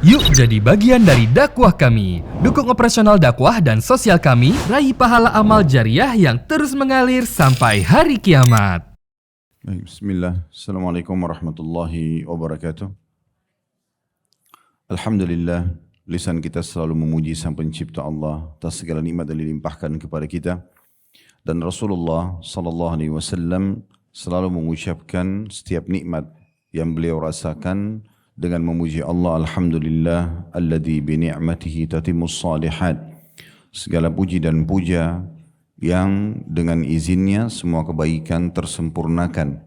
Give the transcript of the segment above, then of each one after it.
Yuk jadi bagian dari dakwah kami. Dukung operasional dakwah dan sosial kami, raih pahala amal jariah yang terus mengalir sampai hari kiamat. Bismillah. Assalamualaikum warahmatullahi wabarakatuh. Alhamdulillah, lisan kita selalu memuji Sang Pencipta Allah atas segala nikmat yang dilimpahkan kepada kita. Dan Rasulullah sallallahu alaihi wasallam selalu mengucapkan setiap nikmat yang beliau rasakan dengan memuji Allah, alhamdulillah alladzi bi ni'matihi tatimmus shalihat. Segala puji dan puja yang dengan izinnya semua kebaikan tersempurnakan.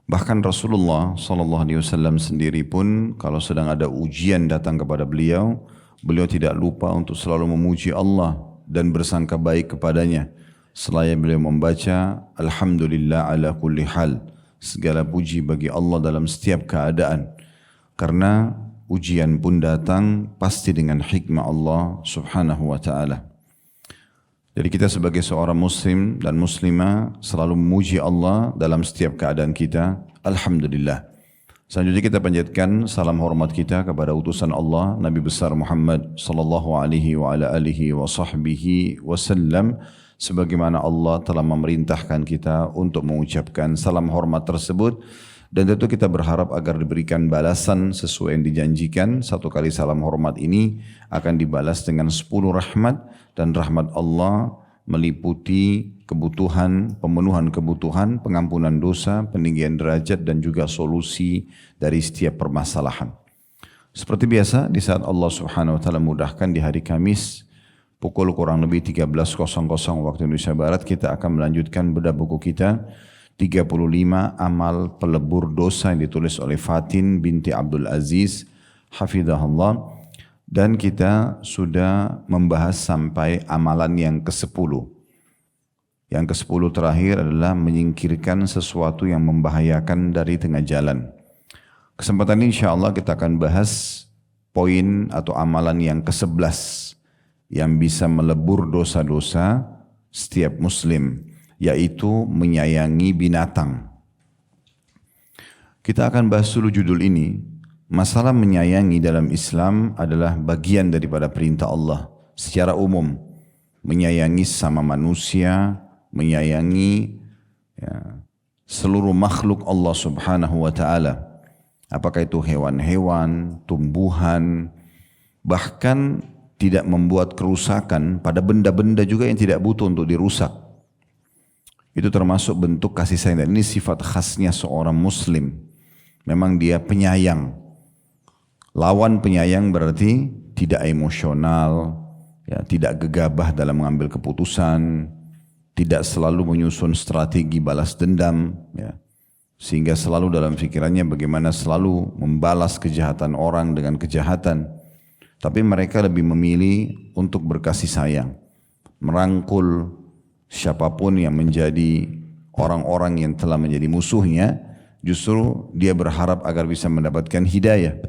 Bahkan Rasulullah sallallahu alaihi wasallam sendiri pun kalau sedang ada ujian datang kepada beliau, beliau tidak lupa untuk selalu memuji Allah dan bersangka baik kepadanya. Selaya beliau membaca alhamdulillah ala kulli hal. Segala puji bagi Allah dalam setiap keadaan. Karena ujian pun datang pasti dengan hikmah Allah subhanahu wa ta'ala. Jadi kita sebagai seorang muslim dan muslimah selalu memuji Allah dalam setiap keadaan kita. Alhamdulillah. Selanjutnya kita panjatkan salam hormat kita kepada utusan Allah Nabi besar Muhammad sallallahu alaihi wa ala alihi wa sahbihi wasallam, sebagaimana Allah telah memerintahkan kita untuk mengucapkan salam hormat tersebut. Dan tentu kita berharap agar diberikan balasan sesuai yang dijanjikan. Satu kali salam hormat ini akan dibalas dengan 10 rahmat. Dan rahmat Allah meliputi kebutuhan, pemenuhan kebutuhan, pengampunan dosa, peninggian derajat dan juga solusi dari setiap permasalahan. Seperti biasa di saat Allah subhanahu wa ta'ala mudahkan di hari Kamis pukul kurang lebih 13.00 waktu Indonesia Barat, kita akan melanjutkan bedah buku kita 35 amal pelebur dosa yang ditulis oleh Fatin binti Abdul Aziz hafizahullah, dan kita sudah membahas sampai amalan yang ke-10. Yang ke-10 terakhir adalah menyingkirkan sesuatu yang membahayakan dari tengah jalan. Kesempatan ini insyaAllah kita akan bahas poin atau amalan yang ke-11 yang bisa melebur dosa-dosa setiap muslim, yaitu menyayangi binatang. Kita akan bahas dulu judul ini. Masalah menyayangi dalam Islam adalah bagian daripada perintah Allah secara umum. Menyayangi sama manusia, menyayangi seluruh makhluk Allah subhanahu wa ta'ala. Apakah itu hewan-hewan, tumbuhan, bahkan tidak membuat kerusakan pada benda-benda juga yang tidak butuh untuk dirusak. Itu termasuk bentuk kasih sayang, dan ini sifat khasnya seorang muslim. Memang dia penyayang. Lawan penyayang berarti tidak emosional, ya, tidak gegabah dalam mengambil keputusan, tidak selalu menyusun strategi balas dendam, ya, sehingga selalu dalam pikirannya bagaimana selalu membalas kejahatan orang dengan kejahatan. Tapi mereka lebih memilih untuk berkasih sayang, merangkul siapapun yang menjadi orang-orang yang telah menjadi musuhnya. Justru dia berharap agar bisa mendapatkan hidayah.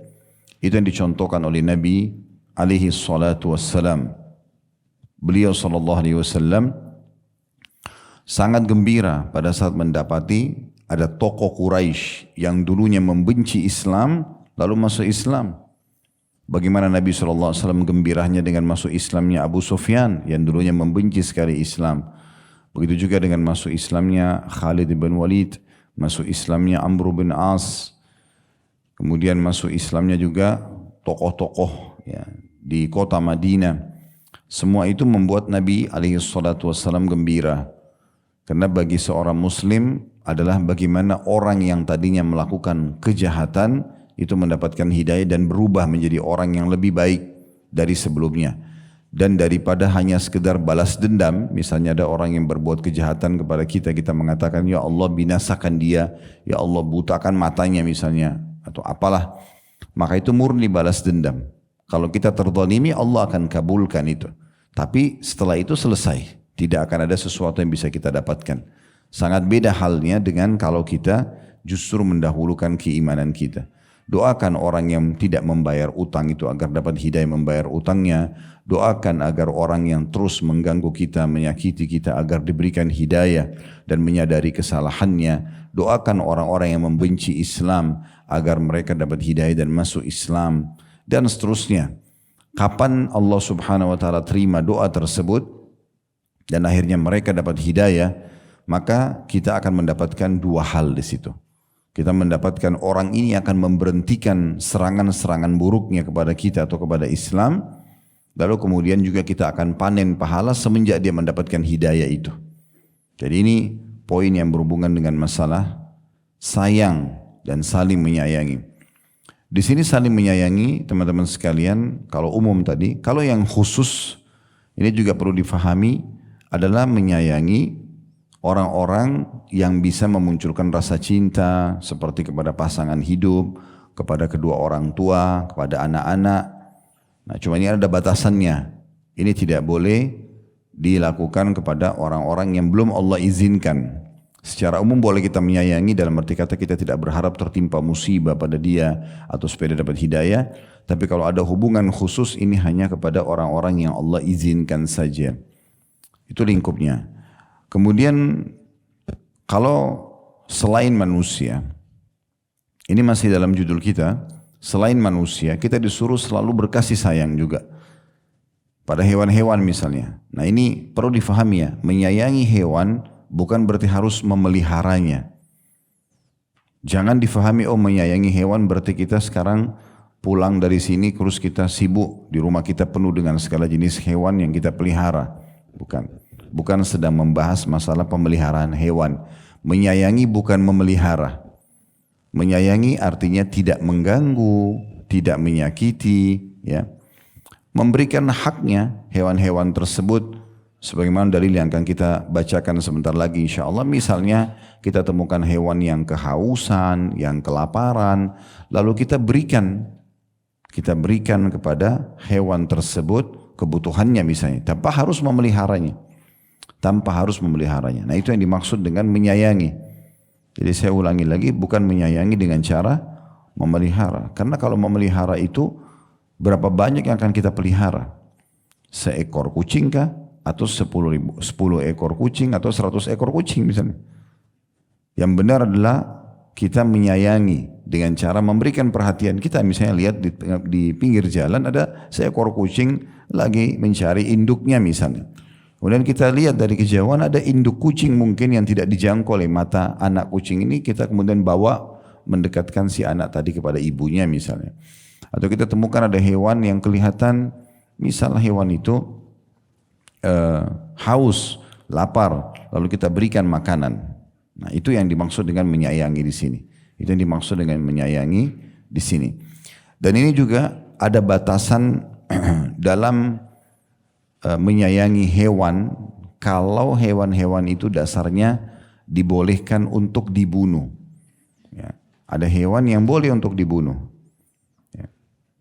Itu yang dicontohkan oleh Nabi alaihi salatu wassalam. Beliau sallallahu alaihi wasallam sangat gembira pada saat mendapati ada tokoh Quraisy yang dulunya membenci Islam lalu masuk Islam. Bagaimana Nabi SAW gembiranya dengan masuk Islamnya Abu Sufyan yang dulunya membenci sekali Islam. Begitu juga dengan masuk Islamnya Khalid bin Walid, masuk Islamnya Amr bin As, kemudian masuk Islamnya juga tokoh-tokoh ya, di kota Madinah. Semua itu membuat Nabi SAW gembira. Karena bagi seorang muslim adalah bagaimana orang yang tadinya melakukan kejahatan itu mendapatkan hidayah dan berubah menjadi orang yang lebih baik dari sebelumnya. Dan daripada hanya sekedar balas dendam, misalnya ada orang yang berbuat kejahatan kepada kita, kita mengatakan, ya Allah binasakan dia, ya Allah butakan matanya misalnya, atau apalah. Maka itu murni balas dendam. Kalau kita terzalimi, Allah akan kabulkan itu. Tapi setelah itu selesai. Tidak akan ada sesuatu yang bisa kita dapatkan. Sangat beda halnya dengan kalau kita justru mendahulukan keimanan kita. Doakan orang yang tidak membayar utang itu agar dapat hidayah membayar utangnya. Doakan agar orang yang terus mengganggu kita, menyakiti kita agar diberikan hidayah dan menyadari kesalahannya. Doakan orang-orang yang membenci Islam agar mereka dapat hidayah dan masuk Islam. dan seterusnya. Kapan Allah Subhanahu wa taala terima doa tersebut dan akhirnya mereka dapat hidayah, maka kita akan mendapatkan dua hal di situ. Kita mendapatkan orang ini akan memberhentikan serangan-serangan buruknya kepada kita atau kepada Islam. Lalu kemudian juga kita akan panen pahala semenjak dia mendapatkan hidayah itu. Jadi ini poin yang berhubungan dengan masalah sayang dan saling menyayangi. Di sini saling menyayangi teman-teman sekalian, kalau umum tadi, kalau yang khusus ini juga perlu difahami adalah menyayangi orang-orang yang bisa memunculkan rasa cinta seperti kepada pasangan hidup, kepada kedua orang tua, kepada anak-anak. Nah, cuma ini ada batasannya. Ini tidak boleh dilakukan kepada orang-orang yang belum Allah izinkan. Secara umum boleh kita menyayangi dalam arti kata kita tidak berharap tertimpa musibah pada dia atau supaya dia dapat hidayah. Tapi kalau ada hubungan khusus ini hanya kepada orang-orang yang Allah izinkan saja. Itu lingkupnya. Kemudian kalau selain manusia, ini masih dalam judul kita, selain manusia, kita disuruh selalu berkasih sayang juga pada hewan-hewan misalnya. Nah ini perlu difahami ya, menyayangi hewan bukan berarti harus memeliharanya. Jangan difahami menyayangi hewan berarti kita sekarang pulang dari sini terus kita sibuk di rumah kita penuh dengan segala jenis hewan yang kita pelihara. Bukan sedang membahas masalah pemeliharaan hewan. Menyayangi bukan memelihara. Menyayangi artinya tidak mengganggu, tidak menyakiti, ya. Memberikan haknya hewan-hewan tersebut sebagaimana dalil yang akan kita bacakan sebentar lagi insyaallah. Misalnya kita temukan hewan yang kehausan, yang kelaparan, lalu kita berikan kepada hewan tersebut kebutuhannya misalnya, tanpa harus memeliharanya. Nah itu yang dimaksud dengan menyayangi. Jadi saya ulangi lagi, bukan menyayangi dengan cara memelihara. Karena kalau memelihara itu berapa banyak yang akan kita pelihara? Seekor kucing kah? Atau 10 ekor kucing atau 100 ekor kucing misalnya. Yang benar adalah kita menyayangi dengan cara memberikan perhatian. Kita misalnya lihat di pinggir jalan ada seekor kucing lagi mencari induknya misalnya. Kemudian kita lihat dari kejauhan ada induk kucing mungkin yang tidak dijangkau oleh mata anak kucing ini, kita kemudian bawa mendekatkan si anak tadi kepada ibunya misalnya. Atau kita temukan ada hewan yang kelihatan, misalnya hewan itu haus, lapar, lalu kita berikan makanan. Nah itu yang dimaksud dengan menyayangi di sini. Itu yang dimaksud dengan menyayangi di sini. Dan ini juga ada batasan dalam menyayangi hewan, kalau hewan-hewan itu dasarnya dibolehkan untuk dibunuh. Ya. Ada hewan yang boleh untuk dibunuh. Ya.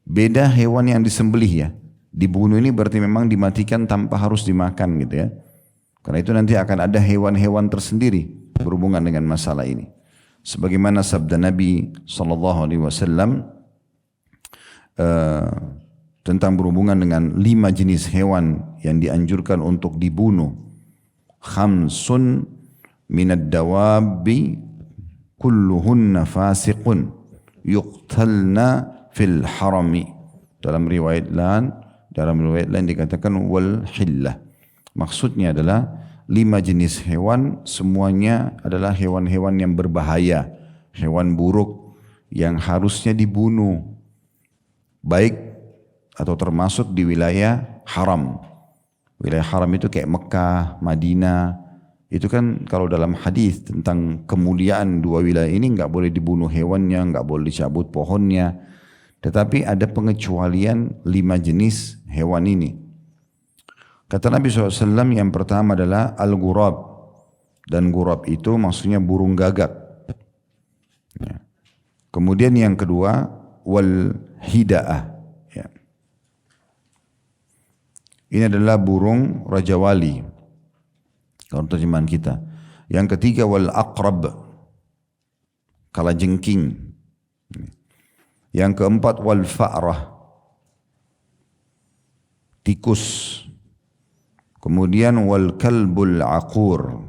Beda hewan yang disembelih ya. Dibunuh ini berarti memang dimatikan tanpa harus dimakan gitu ya. Karena itu nanti akan ada hewan-hewan tersendiri berhubungan dengan masalah ini. Sebagaimana sabda Nabi SAW tentang berhubungan dengan 5 jenis hewan yang dianjurkan untuk dibunuh. Khamsun minad dawabi kulluhunna fasiqun yuqtalna fil harami. Dalam riwayat lain dikatakan wal hillah. Maksudnya adalah 5 jenis hewan semuanya adalah hewan-hewan yang berbahaya, hewan buruk yang harusnya dibunuh. Baik atau termasuk di wilayah haram. Wilayah haram itu kayak Mekah, Madinah. Itu kan kalau dalam hadis tentang kemuliaan 2 wilayah ini nggak boleh dibunuh hewannya, nggak boleh dicabut pohonnya. Tetapi ada pengecualian 5 jenis hewan ini. Kata Nabi SAW yang pertama adalah al-ghurab. Dan ghurab itu maksudnya burung gagak. Ya. Kemudian yang kedua wal-hida'ah. Ini adalah burung Raja Wali. Kalau terjemahan kita. Yang ketiga wal aqrab. Kalajengking. Yang keempat wal fa'rah. Tikus. Kemudian wal kalbul aqur.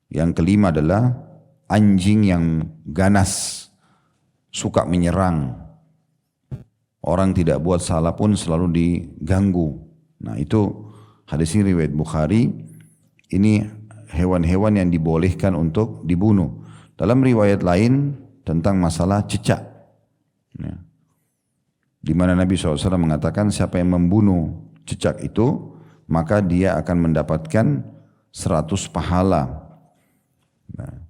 Yang kelima adalah anjing yang ganas. Suka menyerang. Orang tidak buat salah pun selalu diganggu. Nah itu hadis ini riwayat Bukhari. Ini hewan-hewan yang dibolehkan untuk dibunuh. Dalam riwayat lain tentang masalah cicak. Ya. Di mana Nabi SAW mengatakan siapa yang membunuh cicak itu, maka dia akan mendapatkan 100 pahala. Nah,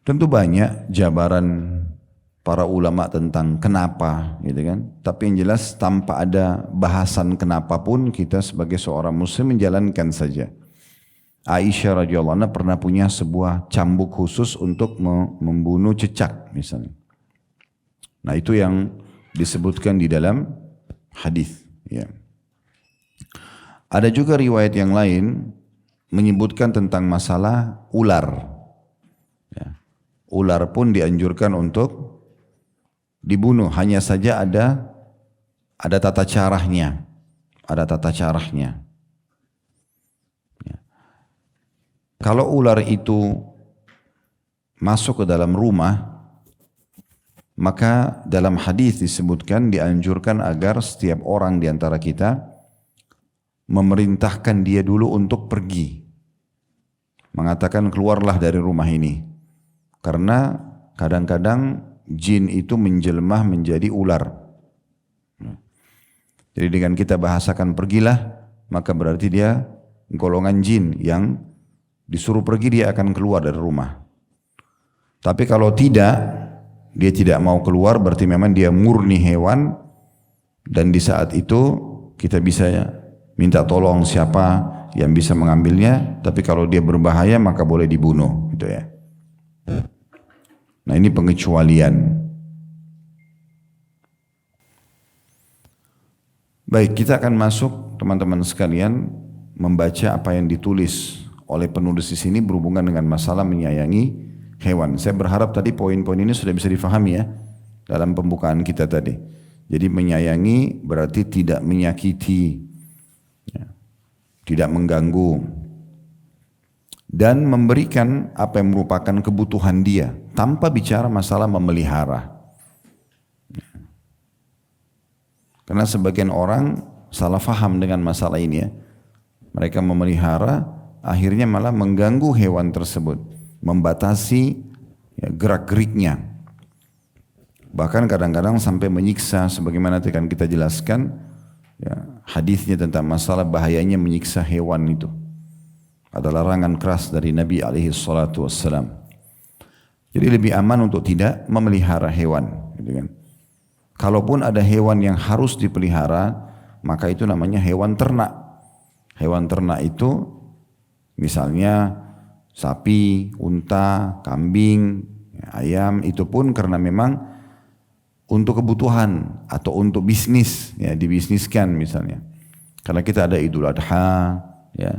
tentu banyak jabaran para ulama tentang kenapa, gitu kan. Tapi yang jelas tanpa ada bahasan kenapa pun kita sebagai seorang muslim menjalankan saja. Aisyah radhiyallahu anha pernah punya sebuah cambuk khusus untuk membunuh cicak misalnya. Nah itu yang disebutkan di dalam hadis. Ya. Ada juga riwayat yang lain menyebutkan tentang masalah ular. Ya. Ular pun dianjurkan untuk dibunuh, hanya saja ada tata caranya, Ya. Kalau ular itu masuk ke dalam rumah, maka dalam hadis disebutkan dianjurkan agar setiap orang di antara kita memerintahkan dia dulu untuk pergi, mengatakan keluarlah dari rumah ini, karena kadang-kadang jin itu menjelma menjadi ular. Jadi dengan kita bahasakan pergilah, maka berarti dia golongan jin yang disuruh pergi, dia akan keluar dari rumah. Tapi kalau tidak, dia tidak mau keluar, berarti memang dia murni hewan, dan di saat itu kita bisa minta tolong siapa yang bisa mengambilnya. Tapi kalau dia berbahaya maka boleh dibunuh, gitu ya. Nah ini pengecualian. Baik, kita akan masuk teman-teman sekalian membaca apa yang ditulis oleh penulis di sini berhubungan dengan masalah menyayangi hewan. Saya berharap tadi poin-poin ini sudah bisa difahami ya dalam pembukaan kita tadi. Jadi menyayangi berarti tidak menyakiti, ya, tidak mengganggu, dan memberikan apa yang merupakan kebutuhan dia tanpa bicara masalah memelihara. Karena sebagian orang salah faham dengan masalah ini ya. Mereka memelihara, akhirnya malah mengganggu hewan tersebut, membatasi ya, gerak-geriknya. Bahkan kadang-kadang sampai menyiksa, sebagaimana akan kita jelaskan ya, hadisnya tentang masalah bahayanya menyiksa hewan itu. Ada larangan keras dari Nabi SAW. Jadi lebih aman untuk tidak memelihara hewan, gitu kan. Kalaupun ada hewan yang harus dipelihara, maka itu namanya hewan ternak. Hewan ternak itu misalnya sapi, unta, kambing, ayam, itu pun karena memang untuk kebutuhan atau untuk bisnis, ya dibisniskan misalnya. Karena kita ada Idul Adha, ya.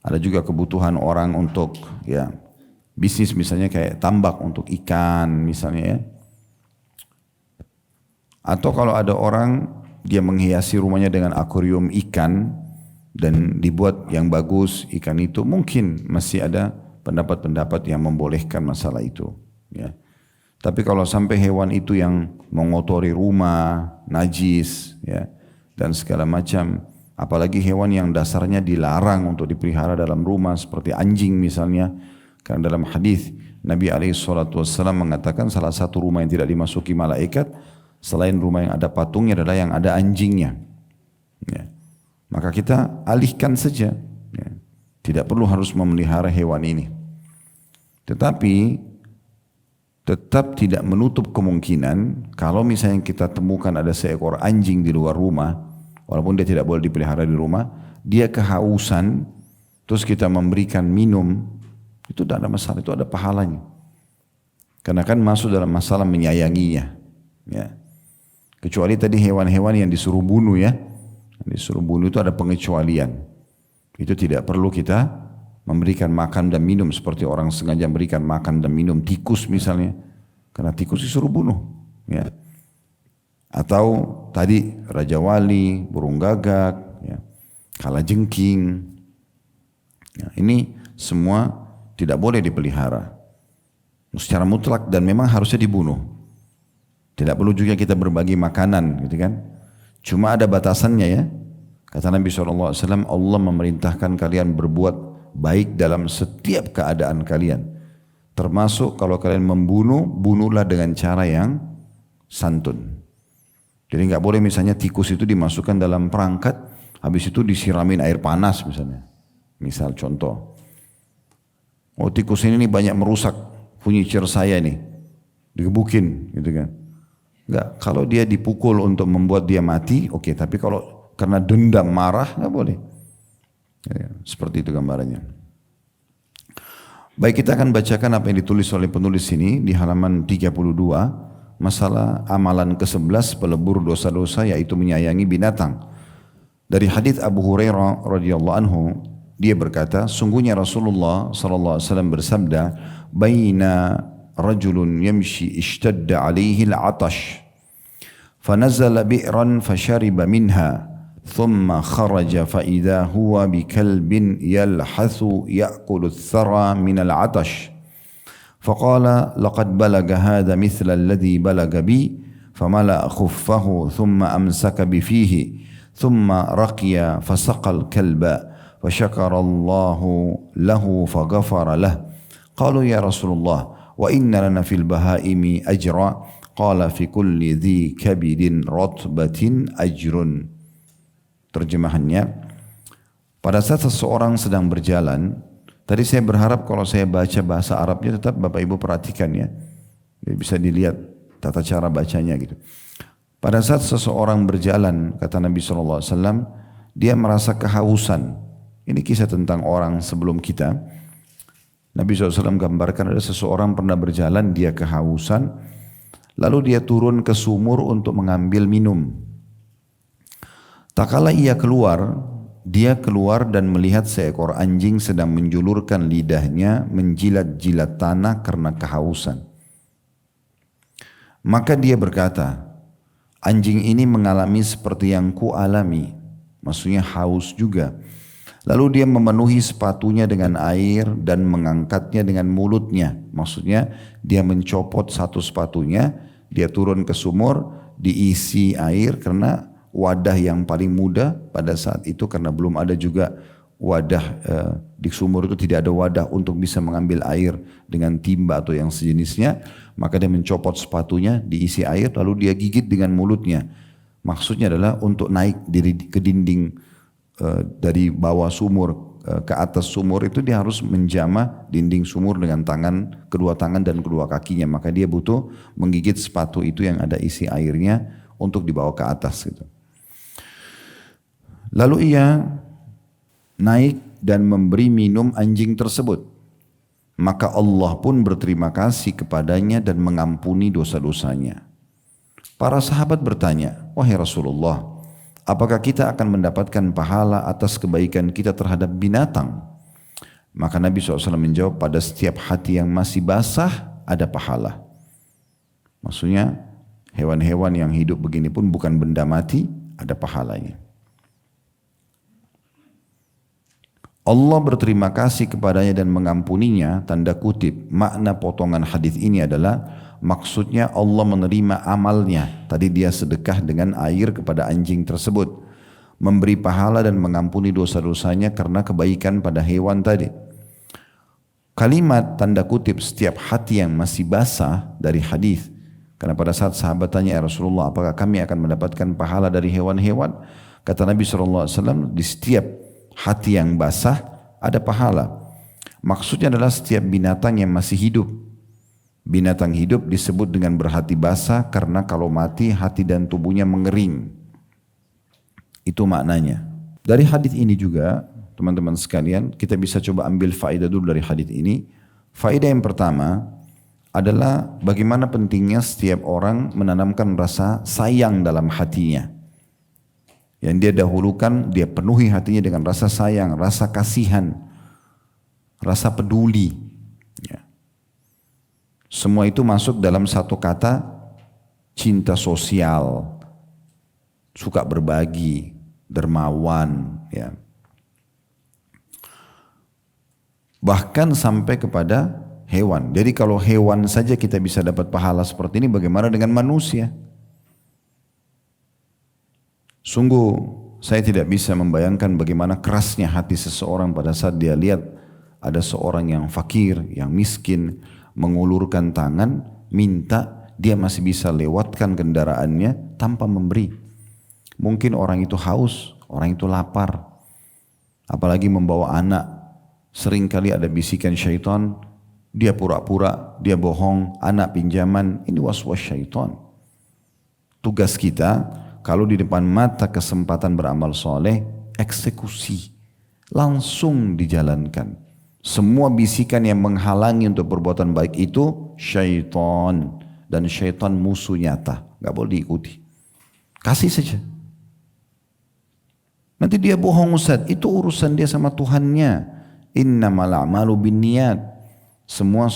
Ada juga kebutuhan orang untuk ya bisnis misalnya kayak tambak untuk ikan misalnya ya. Atau kalau ada orang dia menghiasi rumahnya dengan akuarium ikan dan dibuat yang bagus ikan itu, mungkin masih ada pendapat-pendapat yang membolehkan masalah itu ya. Tapi kalau sampai hewan itu yang mengotori rumah, najis ya dan segala macam, apalagi hewan yang dasarnya dilarang untuk dipelihara dalam rumah seperti anjing misalnya, karena dalam hadis Nabi SAW mengatakan salah satu rumah yang tidak dimasuki malaikat selain rumah yang ada patungnya adalah yang ada anjingnya. Ya. Maka kita alihkan saja, ya. Tidak perlu harus memelihara hewan ini. Tetapi tetap tidak menutup kemungkinan kalau misalnya kita temukan ada seekor anjing di luar rumah, walaupun dia tidak boleh dipelihara di rumah, dia kehausan, terus kita memberikan minum, itu tidak ada masalah, itu ada pahalanya. Karena kan masuk dalam masalah menyayanginya. Ya. Kecuali tadi hewan-hewan yang disuruh bunuh ya. Disuruh bunuh itu ada pengecualian. Itu tidak perlu kita memberikan makan dan minum seperti orang sengaja memberikan makan dan minum tikus misalnya. Karena tikus disuruh bunuh. Ya. Atau tadi Raja Wali, burung gagak, ya, kalajengking. Ya, ini semua tidak boleh dipelihara secara mutlak dan memang harusnya dibunuh. Tidak perlu juga kita berbagi makanan gitu kan. Cuma ada batasannya ya. Kata Nabi SAW, Allah memerintahkan kalian berbuat baik dalam setiap keadaan kalian. Termasuk kalau kalian membunuh, bunuhlah dengan cara yang santun. Jadi nggak boleh misalnya tikus itu dimasukkan dalam perangkat, habis itu disiramin air panas misalnya. Misal contoh, oh tikus ini banyak merusak furniture saya nih, digebukin gitu kan. Nggak, kalau dia dipukul untuk membuat dia mati, oke. Tapi kalau karena dendam marah nggak boleh. Ya, seperti itu gambarannya. Baik, kita akan bacakan apa yang ditulis oleh penulis ini di halaman 32. Masalah amalan ke-11 pelebur dosa-dosa, yaitu menyayangi binatang. Dari hadis Abu Hurairah radhiyallahu anhu, dia berkata, sungguhnya Rasulullah sallallahu alaihi wasallam bersabda, "Baina rajulun yamshi ishtadda alaihi al-'atash, fanazala bi'ran fashariba minha, thumma kharaja fa idza huwa bikalbin yalhathu ya'kulu ath-thara min al-'atash." فقال لقد بلغ هذا مثل الذي بلغ بي فملأ خفه ثم أمسك بفيه ثم رقي فسقى الكلب فشكر الله له فغفر له قالوا يا رسول الله وإن لنا في البهائم أجرا قال في كل ذي كبد رطبة أجر. Terjemahannya, pada saat seseorang sedang berjalan. Tadi saya berharap kalau saya baca bahasa Arabnya tetap Bapak Ibu perhatikan ya. Bisa dilihat tata cara bacanya gitu. Pada saat seseorang berjalan, kata Nabi SAW, dia merasa kehausan. Ini kisah tentang orang sebelum kita. Nabi SAW gambarkan ada seseorang pernah berjalan, dia kehausan. Lalu dia turun ke sumur untuk mengambil minum. Tak kala ia keluar, dia keluar dan melihat seekor anjing sedang menjulurkan lidahnya menjilat-jilat tanah karena kehausan. Maka dia berkata, anjing ini mengalami seperti yang ku alami, maksudnya haus juga. Lalu dia memenuhi sepatunya dengan air dan mengangkatnya dengan mulutnya, maksudnya dia mencopot satu sepatunya, dia turun ke sumur, diisi air karena wadah yang paling mudah pada saat itu, karena belum ada juga wadah di sumur itu tidak ada wadah untuk bisa mengambil air dengan timba atau yang sejenisnya, maka dia mencopot sepatunya, diisi air, lalu dia gigit dengan mulutnya. Maksudnya adalah untuk naik ke dinding dari bawah sumur ke atas sumur itu dia harus menjamah dinding sumur dengan kedua tangan dan kedua kakinya, maka dia butuh menggigit sepatu itu yang ada isi airnya untuk dibawa ke atas gitu. Lalu ia naik dan memberi minum anjing tersebut. Maka Allah pun berterima kasih kepadanya dan mengampuni dosa-dosanya. Para sahabat bertanya, wahai Rasulullah, apakah kita akan mendapatkan pahala atas kebaikan kita terhadap binatang? Maka Nabi SAW menjawab, pada setiap hati yang masih basah ada pahala. Maksudnya hewan-hewan yang hidup begini pun bukan benda mati, ada pahalanya. Allah berterima kasih kepadanya dan mengampuninya, tanda kutip. Makna potongan hadis ini adalah maksudnya Allah menerima amalnya. Tadi dia sedekah dengan air kepada anjing tersebut, memberi pahala dan mengampuni dosa-dosanya karena kebaikan pada hewan tadi. Kalimat tanda kutip setiap hati yang masih basah dari hadis, karena pada saat sahabat tanya, ya Rasulullah, apakah kami akan mendapatkan pahala dari hewan-hewan? Kata Nabi SAW, di setiap hati yang basah ada pahala. Maksudnya adalah setiap binatang yang masih hidup. Binatang hidup disebut dengan berhati basah karena kalau mati hati dan tubuhnya mengering. Itu maknanya. Dari hadis ini juga teman-teman sekalian, kita bisa coba ambil faedah dulu dari hadis ini. Faedah yang pertama adalah bagaimana pentingnya setiap orang menanamkan rasa sayang dalam hatinya. Yang dia dahulukan, dia penuhi hatinya dengan rasa sayang, rasa kasihan, rasa peduli. Ya. Semua itu masuk dalam satu kata, cinta sosial, suka berbagi, dermawan. Ya. Bahkan sampai kepada hewan. Jadi kalau hewan saja kita bisa dapat pahala seperti ini, bagaimana dengan manusia? Sungguh saya tidak bisa membayangkan bagaimana kerasnya hati seseorang pada saat dia lihat ada seorang yang fakir, yang miskin, mengulurkan tangan, minta, dia masih bisa lewatkan kendaraannya tanpa memberi. Mungkin orang itu haus, orang itu lapar, apalagi membawa anak. Seringkali ada bisikan syaitan, dia pura-pura, dia bohong, anak pinjaman, ini was-was syaitan. Tugas kita, kalau di depan mata kesempatan beramal soleh, eksekusi, langsung dijalankan. Semua bisikan yang menghalangi untuk perbuatan baik itu syaitan, dan syaitan musuh nyata, gak boleh diikuti. Kasih saja. Nanti dia bohong Ustaz, itu urusan dia sama Tuhannya. Innamal a'malu binniyat. Semua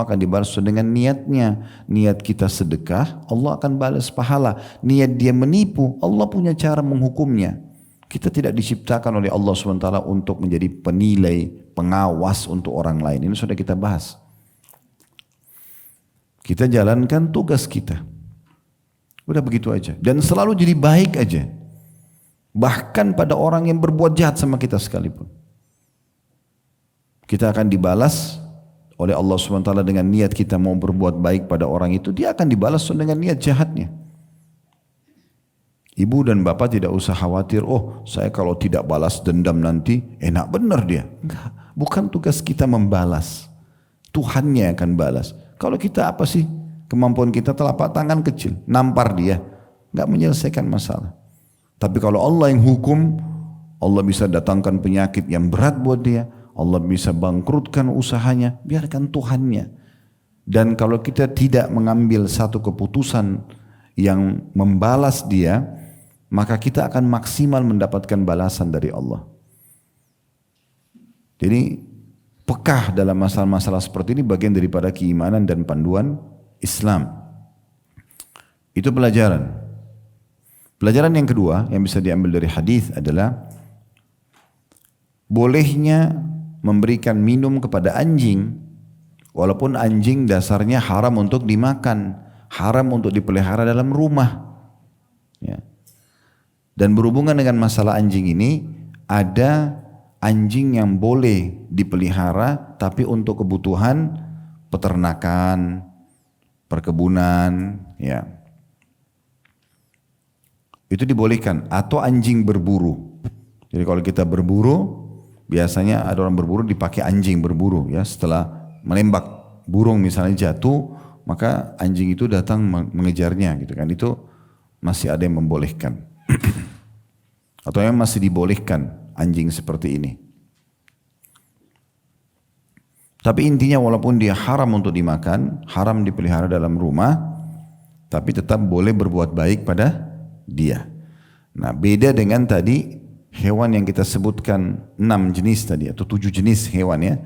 akan dibalas dengan niatnya. Niat kita sedekah, Allah akan balas pahala. Niat dia menipu, Allah punya cara menghukumnya. Kita tidak diciptakan oleh Allah SWT untuk menjadi penilai, pengawas untuk orang lain. Ini sudah kita bahas. Kita jalankan tugas kita. Udah begitu aja. Dan selalu jadi baik aja. Bahkan pada orang yang berbuat jahat sama kita sekalipun. Kita akan dibalas oleh Allah SWT dengan niat kita mau berbuat baik pada orang itu. Dia akan dibalas dengan niat jahatnya. Ibu dan bapak tidak usah khawatir, oh saya kalau tidak balas dendam nanti enak benar dia. Enggak, bukan tugas kita membalas. Tuhannya akan balas. Kalau kita apa sih? Kemampuan kita telapak tangan kecil, nampar dia. Enggak menyelesaikan masalah. Tapi kalau Allah yang hukum, Allah bisa datangkan penyakit yang berat buat dia. Allah bisa bangkrutkan usahanya, biarkan Tuhannya. Dan kalau kita tidak mengambil satu keputusan yang membalas dia, maka kita akan maksimal mendapatkan balasan dari Allah. Jadi pekah dalam masalah-masalah seperti ini bagian daripada keimanan dan panduan Islam. Itu pelajaran. Pelajaran yang kedua yang bisa diambil dari hadis adalah bolehnya memberikan minum kepada anjing walaupun anjing dasarnya haram untuk dimakan, haram untuk dipelihara dalam rumah. Ya. Dan berhubungan dengan masalah anjing ini, ada anjing yang boleh dipelihara tapi untuk kebutuhan peternakan, perkebunan, ya. Itu dibolehkan. Atau anjing berburu. Jadi kalau kita berburu, biasanya ada orang berburu dipakai anjing berburu, ya. Setelah menembak burung misalnya jatuh, maka anjing itu datang mengejarnya, gitu kan. Itu masih ada yang membolehkan. Atau yang masih dibolehkan anjing seperti ini. Tapi intinya walaupun dia haram untuk dimakan, haram dipelihara dalam rumah, tapi tetap boleh berbuat baik pada dia. Nah, beda dengan tadi hewan yang kita sebutkan 6 jenis tadi atau 7 jenis hewan, ya.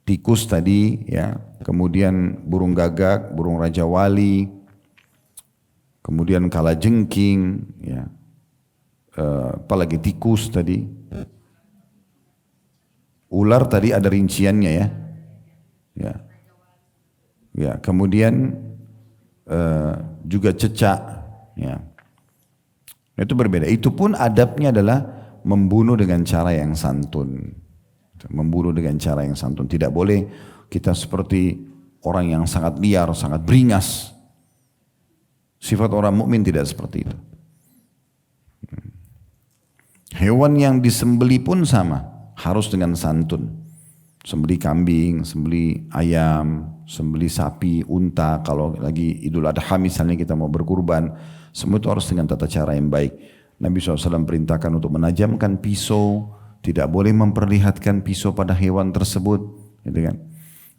Tikus tadi, ya, kemudian burung gagak, burung raja wali, kemudian kalajengking, ya. Apalagi tikus tadi, ular tadi ada rinciannya, ya, ya, ya. Kemudian juga cecak, ya. Itu berbeda. Itu pun adabnya adalah membunuh dengan cara yang santun, membunuh dengan cara yang santun. Tidak boleh kita seperti orang yang sangat liar, sangat beringas. Sifat orang mukmin tidak seperti itu. Hewan yang disembeli pun sama, harus dengan santun. Sembeli kambing, sembeli ayam, sembeli sapi, unta. Kalau lagi Idul Adha misalnya kita mau berkurban, semua itu harus dengan tata cara yang baik. Nabi SAW perintahkan untuk menajamkan pisau, tidak boleh memperlihatkan pisau pada hewan tersebut, gitu kan.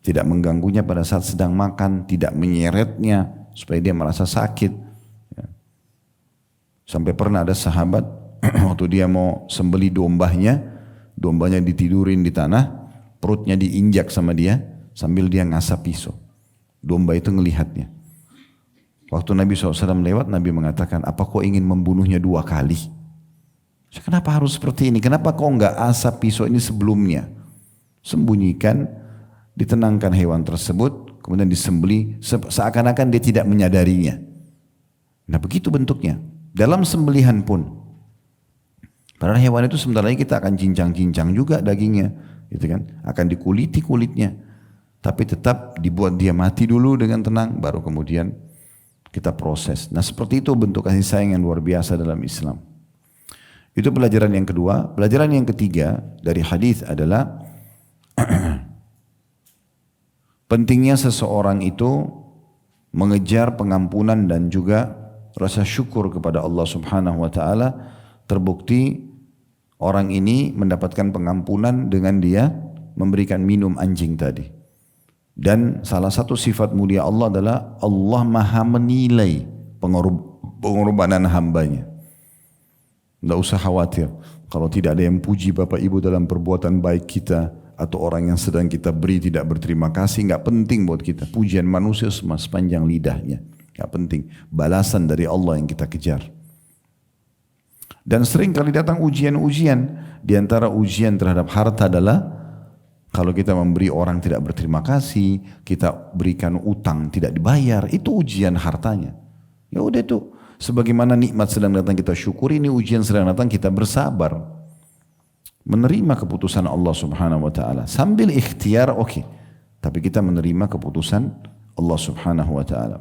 Tidak mengganggunya pada saat sedang makan, tidak menyeretnya supaya dia merasa sakit. Sampai pernah ada sahabat waktu dia mau sembeli dombanya ditidurin di tanah, perutnya diinjak sama dia sambil dia ngasap pisau. Domba itu ngelihatnya. Waktu Nabi SAW lewat, Nabi mengatakan, apa kau ingin membunuhnya 2 kali? Kenapa harus seperti ini? Kenapa kau enggak asap pisau ini sebelumnya? Sembunyikan ditenangkan hewan tersebut, kemudian disembelih seakan-akan dia tidak menyadarinya. Nah begitu bentuknya. Dalam sembelihan pun, padahal hewan itu sebentar lagi kita akan cincang-cincang juga dagingnya, gitu kan? Akan dikuliti kulitnya, tapi tetap dibuat dia mati dulu dengan tenang, baru kemudian kita proses. Nah seperti itu bentuk kasih sayang yang luar biasa dalam Islam. Itu pelajaran yang kedua. Pelajaran yang ketiga dari hadis adalah pentingnya seseorang itu mengejar pengampunan dan juga rasa syukur kepada Allah Subhanahu wa taala. Terbukti orang ini mendapatkan pengampunan dengan dia memberikan minum anjing tadi. Dan salah satu sifat mulia Allah adalah Allah Maha menilai pengorbanan hambanya. Tidak usah khawatir kalau tidak ada yang puji Bapak Ibu dalam perbuatan baik kita, atau orang yang sedang kita beri tidak berterima kasih, nggak penting buat kita. Pujian manusia sepanjang lidahnya, nggak penting. Balasan dari Allah yang kita kejar. Dan sering kali datang ujian-ujian. Di antara ujian terhadap harta adalah kalau kita memberi orang tidak berterima kasih, kita berikan utang tidak dibayar, itu ujian hartanya. Ya udah itu. Sebagaimana nikmat sedang datang kita syukuri, ini ujian sedang datang kita bersabar. Menerima keputusan Allah Subhanahu wa taala. Sambil ikhtiar oke. Tapi kita menerima keputusan Allah Subhanahu wa taala.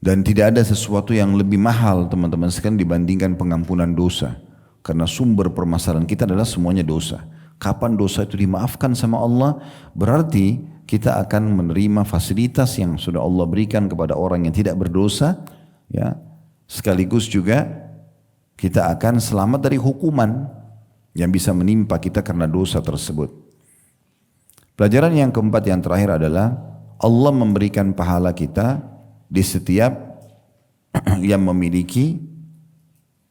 Dan tidak ada sesuatu yang lebih mahal teman-teman sekalian dibandingkan pengampunan dosa. Karena sumber permasalahan kita adalah semuanya dosa. Kapan dosa itu dimaafkan sama Allah, berarti kita akan menerima fasilitas yang sudah Allah berikan kepada orang yang tidak berdosa, ya. Sekaligus juga kita akan selamat dari hukuman yang bisa menimpa kita karena dosa tersebut. Pelajaran yang keempat yang terakhir adalah Allah memberikan pahala kita di setiap yang memiliki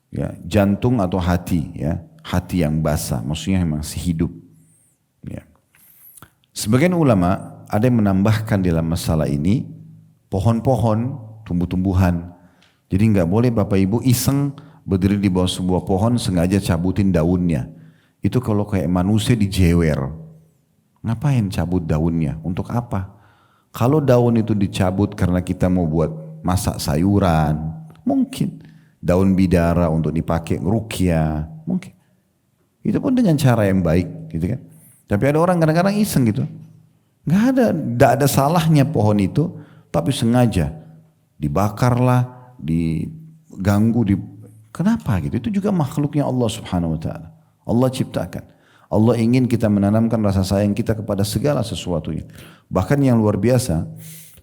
ya, jantung atau hati, ya, hati yang basah, maksudnya yang masih hidup. Ya. Sebagian ulama ada yang menambahkan dalam masalah ini pohon-pohon, tumbuh-tumbuhan. Jadi nggak boleh Bapak Ibu iseng berdiri di bawah sebuah pohon sengaja cabutin daunnya. Itu kalau kayak manusia dijewer. Ngapain cabut daunnya? Untuk apa? Kalau daun itu dicabut karena kita mau buat masak sayuran, mungkin. Daun bidara untuk dipakai ruqyah, mungkin. Itu pun dengan cara yang baik, gitu kan. Tapi ada orang kadang-kadang iseng gitu. Tidak ada salahnya pohon itu, tapi sengaja dibakarlah, diganggu, kenapa gitu? Itu juga makhluknya Allah Subhanahu wa taala. Allah ciptakan. Allah ingin kita menanamkan rasa sayang kita kepada segala sesuatunya. Bahkan yang luar biasa,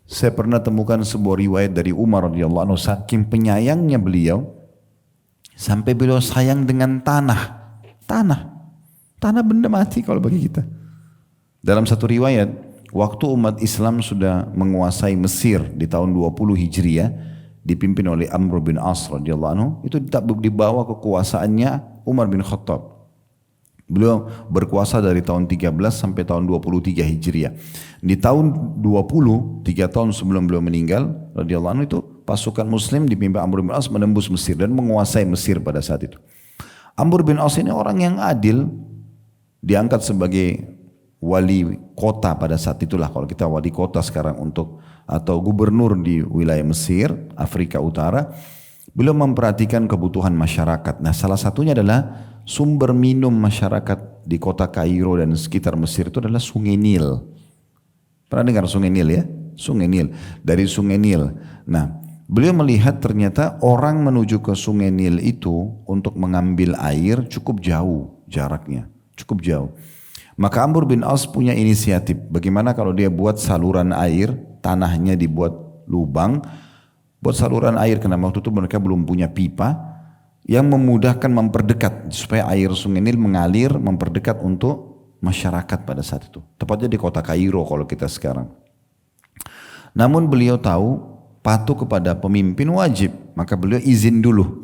saya pernah temukan sebuah riwayat dari Umar radhiyallahu anhu, saking penyayangnya beliau sampai beliau sayang dengan tanah. Tanah benda mati kalau bagi kita. Dalam satu riwayat, waktu umat Islam sudah menguasai Mesir di tahun 20 Hijriah, dipimpin oleh Amr bin As radhiyallahu anhu, itu dibawa kekuasaannya Umar bin Khattab. Beliau berkuasa dari tahun 13 sampai tahun 23 Hijriah. Di tahun 20, 3 tahun sebelum beliau meninggal, radhiyallahu anhu, itu pasukan Muslim dipimpin Amr bin As menembus Mesir dan menguasai Mesir pada saat itu. Amr bin As ini orang yang adil, diangkat sebagai wali kota pada saat itulah, kalau kita wali kota sekarang atau gubernur di wilayah Mesir, Afrika Utara. Beliau memperhatikan kebutuhan masyarakat. Nah, salah satunya adalah sumber minum masyarakat di kota Kairo dan sekitar Mesir itu adalah Sungai Nil. Pernah dengar Sungai Nil ya? Sungai Nil. Dari Sungai Nil. Nah, beliau melihat ternyata orang menuju ke Sungai Nil itu untuk mengambil air cukup jauh jaraknya. Cukup jauh. Maka Amr bin As punya inisiatif. Bagaimana kalau dia buat saluran air, tanahnya dibuat lubang, buat saluran air, karena waktu itu mereka belum punya pipa, yang memudahkan memperdekat supaya air Sungai Nil mengalir memperdekat untuk masyarakat pada saat itu. Tepatnya di kota Kairo kalau kita sekarang. Namun beliau tahu patuh kepada pemimpin wajib, maka beliau izin dulu.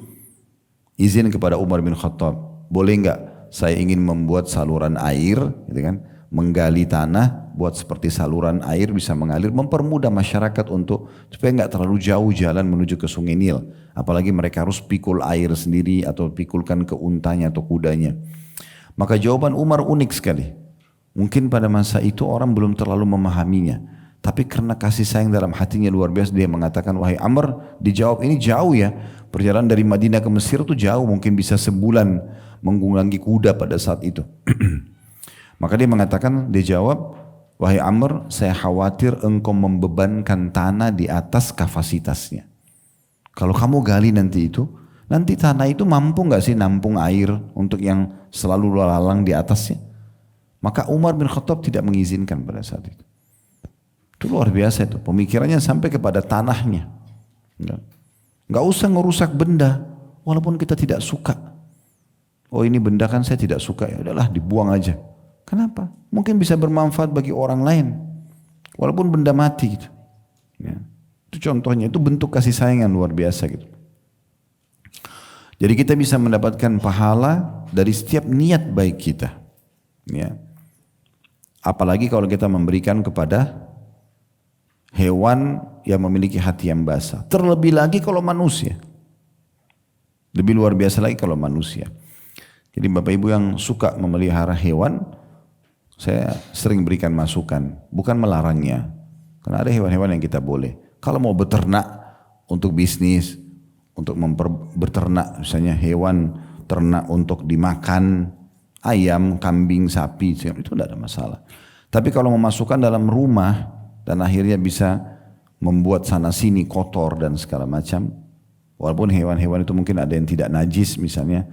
Izin kepada Umar bin Khattab, boleh enggak saya ingin membuat saluran air, gitu kan? Menggali tanah, buat seperti saluran air bisa mengalir, mempermudah masyarakat untuk supaya nggak terlalu jauh jalan menuju ke Sungai Nil. Apalagi mereka harus pikul air sendiri atau pikulkan ke untanya atau kudanya. Maka jawaban Umar unik sekali. Mungkin pada masa itu orang belum terlalu memahaminya. Tapi karena kasih sayang dalam hatinya luar biasa, dia mengatakan, wahai Amr, dijawab ini jauh ya. Perjalanan dari Madinah ke Mesir itu jauh, mungkin bisa sebulan menggunakan kuda pada saat itu. Maka dia mengatakan, dia jawab, wahai Amr, saya khawatir engkau membebankan tanah di atas kapasitasnya. Kalau kamu gali nanti itu, nanti tanah itu mampu nggak sih nampung air untuk yang selalu lalang di atasnya? Maka Umar bin Khattab tidak mengizinkan pada saat itu. Itu luar biasa itu, pemikirannya sampai kepada tanahnya. Nggak usah ngerusak benda, walaupun kita tidak suka. Oh ini benda kan saya tidak suka, ya udahlah dibuang aja. Kenapa? Mungkin bisa bermanfaat bagi orang lain, walaupun benda mati gitu. Ya. Itu contohnya, itu bentuk kasih sayang yang luar biasa gitu. Jadi kita bisa mendapatkan pahala dari setiap niat baik kita. Ya. Apalagi kalau kita memberikan kepada hewan yang memiliki hati yang basah. Terlebih lagi kalau manusia. Lebih luar biasa lagi kalau manusia. Jadi Bapak Ibu yang suka memelihara hewan, saya sering berikan masukan, bukan melarangnya. Karena ada hewan-hewan yang kita boleh. Kalau mau beternak untuk bisnis, untuk berternak misalnya hewan ternak untuk dimakan, ayam, kambing, sapi, itu tidak ada masalah. Tapi kalau memasukkan dalam rumah dan akhirnya bisa membuat sana sini kotor dan segala macam, walaupun hewan-hewan itu mungkin ada yang tidak najis misalnya,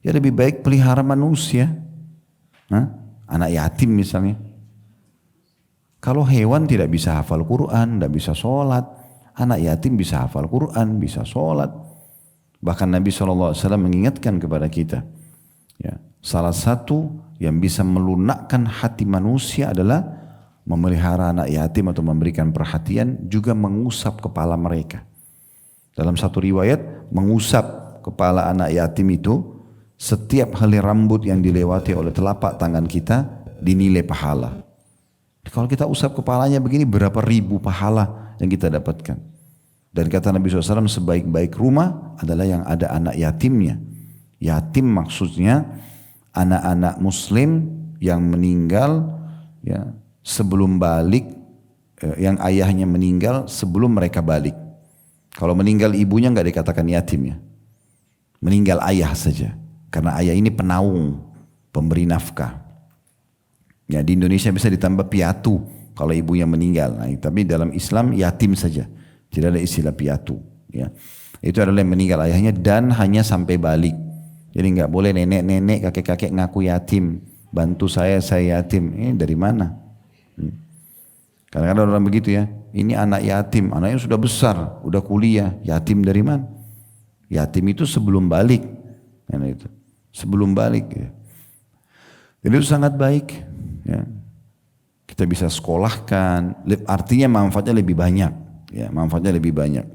ya lebih baik pelihara manusia. Anak yatim misalnya. Kalau hewan tidak bisa hafal Quran, tidak bisa sholat, anak yatim bisa hafal Quran, bisa sholat. Bahkan Nabi SAW mengingatkan kepada kita, ya, salah satu yang bisa melunakkan hati manusia adalah memelihara anak yatim atau memberikan perhatian, juga mengusap kepala mereka. Dalam satu riwayat, mengusap kepala anak yatim itu, setiap helai rambut yang dilewati oleh telapak tangan kita dinilai pahala. Kalau kita usap kepalanya begini, berapa ribu pahala yang kita dapatkan. Dan kata Nabi SAW, sebaik-baik rumah adalah yang ada anak yatimnya. Yatim maksudnya anak-anak muslim yang meninggal ya, sebelum balik, yang ayahnya meninggal sebelum mereka balik. Kalau meninggal ibunya nggak dikatakan yatim ya. Meninggal ayah saja. Karena ayah ini penaung, pemberi nafkah. Ya, di Indonesia bisa ditambah piatu kalau ibunya meninggal. Nah, tapi dalam Islam yatim saja. Tidak ada istilah piatu. Ya. Itu adalah yang meninggal ayahnya dan hanya sampai balik. Jadi nggak boleh nenek-nenek, kakek-kakek ngaku yatim. Bantu saya yatim. Ini dari mana? Kadang-kadang orang begitu ya. Ini anak yatim, anaknya sudah besar, udah kuliah. Yatim dari mana? Yatim itu sebelum balik. Karena itu sebelum balik. Ya. Jadi itu sangat baik. Ya. Kita bisa sekolahkan. Artinya manfaatnya lebih banyak. Ya, manfaatnya lebih banyak.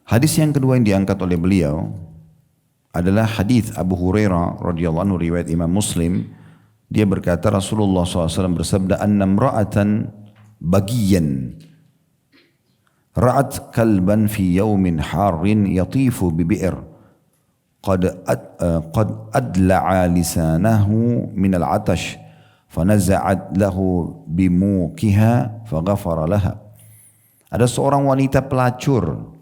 Hadis yang kedua yang diangkat oleh beliau adalah hadis Abu Hurairah radhiyallahu anhu riwayat Imam Muslim. Dia berkata Rasulullah SAW bersabda, "Anna imra'atan bagiyan ra'at kalban fi yawmin harrin yatifu bi bi'r qad adla'a lisanahu min al-'atash fanaza'at lahu bimuqiha faghafara laha." Ada seorang wanita pelacur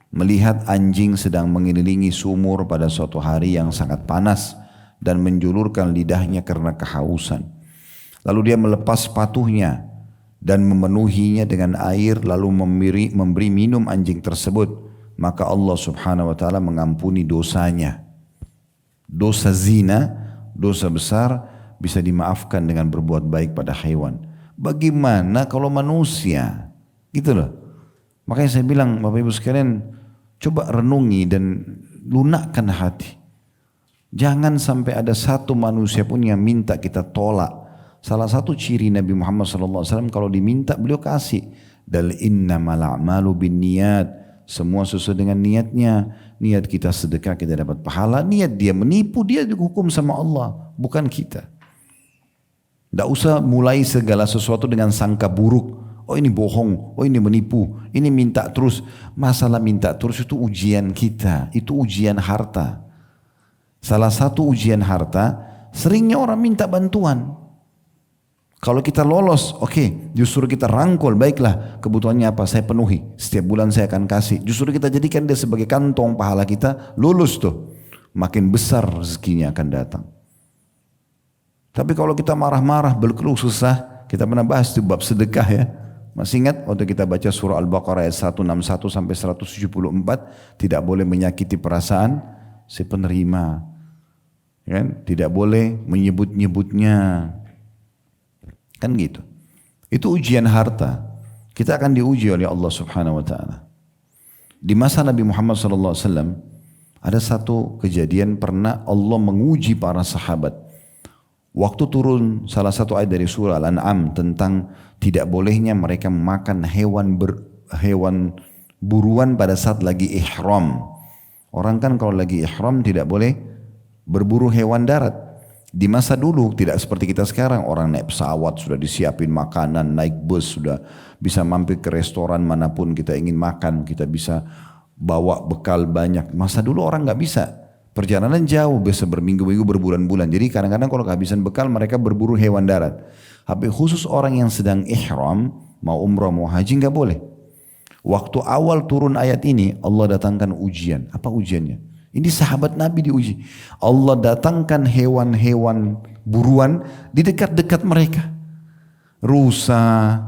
melihat anjing sedang mengelilingi sumur pada suatu hari yang sangat panas dan menjulurkan lidahnya karena kehausan. Lalu dia melepas sepatunya dan memenuhinya dengan air lalu memberi minum anjing tersebut. Maka Allah Subhanahu wa taala mengampuni dosanya. Dosa zina, dosa besar bisa dimaafkan dengan berbuat baik pada hewan. Bagaimana kalau manusia? Gitu loh. Makanya saya bilang Bapak Ibu sekalian, coba renungi dan lunakkan hati. Jangan sampai ada satu manusia pun yang minta kita tolak. Salah satu ciri Nabi Muhammad SAW kalau diminta beliau kasih. Dal innamal a'malu binniyat. Semua sesuai dengan niatnya. Niat kita sedekah kita dapat pahala. Niat dia menipu dia dihukum sama Allah. Bukan kita. Tidak usah mulai segala sesuatu dengan sangka buruk. Oh ini bohong, oh ini menipu, ini minta terus. Masalah minta terus itu ujian kita. Itu ujian harta. Salah satu ujian harta, Seringnya orang minta bantuan. Kalau kita lolos, oke, justru kita rangkul, baiklah kebutuhannya apa, saya penuhi. Setiap bulan saya akan kasih. Justru kita jadikan dia sebagai kantong pahala kita, lulus tuh. Makin besar rezekinya akan datang. Tapi kalau kita marah-marah, berkeluh susah, kita pernah bahas di bab sedekah ya. Masih ingat waktu kita baca surah Al-Baqarah ayat 161 sampai 174, tidak boleh menyakiti perasaan si penerima. Kan? Tidak boleh menyebut-nyebutnya. Kan gitu. Itu ujian harta. Kita akan diuji oleh Allah Subhanahu wa taala. Di masa Nabi Muhammad SAW ada satu kejadian pernah Allah menguji para sahabat. Waktu turun salah satu ayat dari surah Al-An'am tentang tidak bolehnya mereka memakan hewan buruan pada saat lagi ihram. Orang kan kalau lagi ihram tidak boleh berburu hewan darat. Di masa dulu tidak seperti kita sekarang, orang naik pesawat sudah disiapin makanan, naik bus sudah bisa mampir ke restoran manapun kita ingin makan, kita bisa bawa bekal banyak. Masa dulu orang nggak bisa, perjalanan jauh, bisa berminggu-minggu, berbulan-bulan. Jadi kadang-kadang kalau kehabisan bekal mereka berburu hewan darat. Tapi khusus orang yang sedang ihram, mau umrah mau haji nggak boleh. Waktu awal turun ayat ini Allah datangkan ujian. Apa ujiannya? Ini sahabat Nabi diuji. Allah datangkan hewan-hewan buruan di dekat-dekat mereka. Rusa,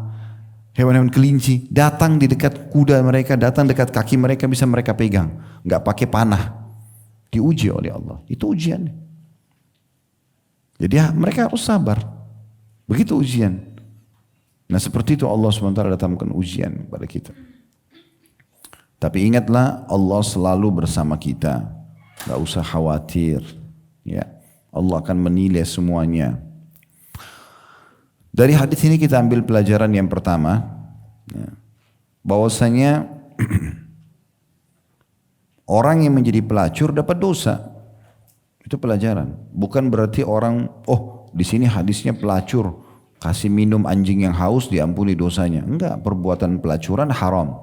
hewan-hewan kelinci, datang di dekat kuda mereka, datang dekat kaki mereka, bisa mereka pegang. Nggak pakai panah. Diuji oleh Allah. Itu ujiannya. Jadi mereka harus sabar. Begitu ujian. Nah seperti itu Allah SWT datangkan ujian pada kita. Tapi ingatlah Allah selalu bersama kita. Gak usah khawatir. Ya, Allah akan menilai semuanya. Dari hadis ini kita ambil pelajaran yang pertama. Ya, bahwasanya orang yang menjadi pelacur dapat dosa. Itu pelajaran. Bukan berarti orang, oh di sini hadisnya pelacur. Kasih minum anjing yang haus diampuni dosanya. Enggak, perbuatan pelacuran haram.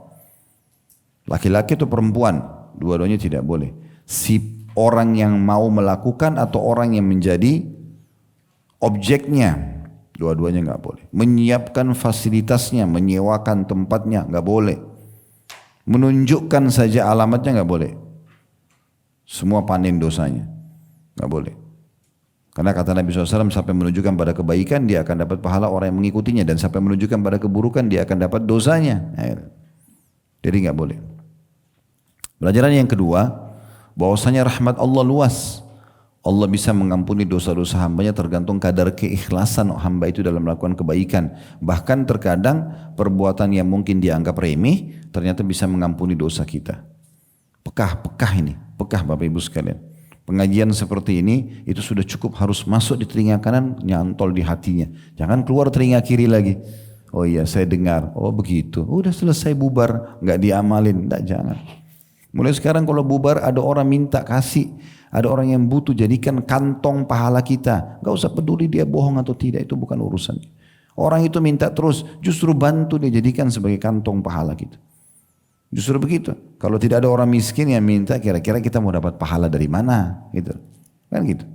Laki-laki atau perempuan, dua-duanya tidak boleh. Si orang yang mau melakukan atau orang yang menjadi objeknya, dua-duanya nggak boleh. Menyiapkan fasilitasnya, menyewakan tempatnya nggak boleh. Menunjukkan saja alamatnya nggak boleh. Semua panen dosanya, nggak boleh. Karena kata Nabi SAW, sampai menunjukkan pada kebaikan dia akan dapat pahala orang yang mengikutinya, dan sampai menunjukkan pada keburukan dia akan dapat dosanya. Jadi nggak boleh. Pelajaran yang kedua, bahwasanya rahmat Allah luas. Allah bisa mengampuni dosa-dosa hambanya tergantung kadar keikhlasan hamba itu dalam melakukan kebaikan. Bahkan terkadang perbuatan yang mungkin dianggap remeh ternyata bisa mengampuni dosa kita. Pekah ini, pekah Bapak Ibu sekalian. Pengajian seperti ini itu sudah cukup harus masuk di telinga kanan, nyantol di hatinya. Jangan keluar telinga kiri lagi. Oh iya saya dengar, oh begitu. Udah selesai bubar, nggak diamalin, enggak, jangan. Mulai sekarang kalau bubar ada orang minta kasih, ada orang yang butuh, jadikan kantong pahala kita. Gak usah peduli dia bohong atau tidak, itu bukan urusan. Orang itu minta terus, justru bantu dia jadikan sebagai kantong pahala kita. Justru begitu. Kalau tidak ada orang miskin yang minta, kira-kira kita mau dapat pahala dari mana? Gitu. Kan gitu.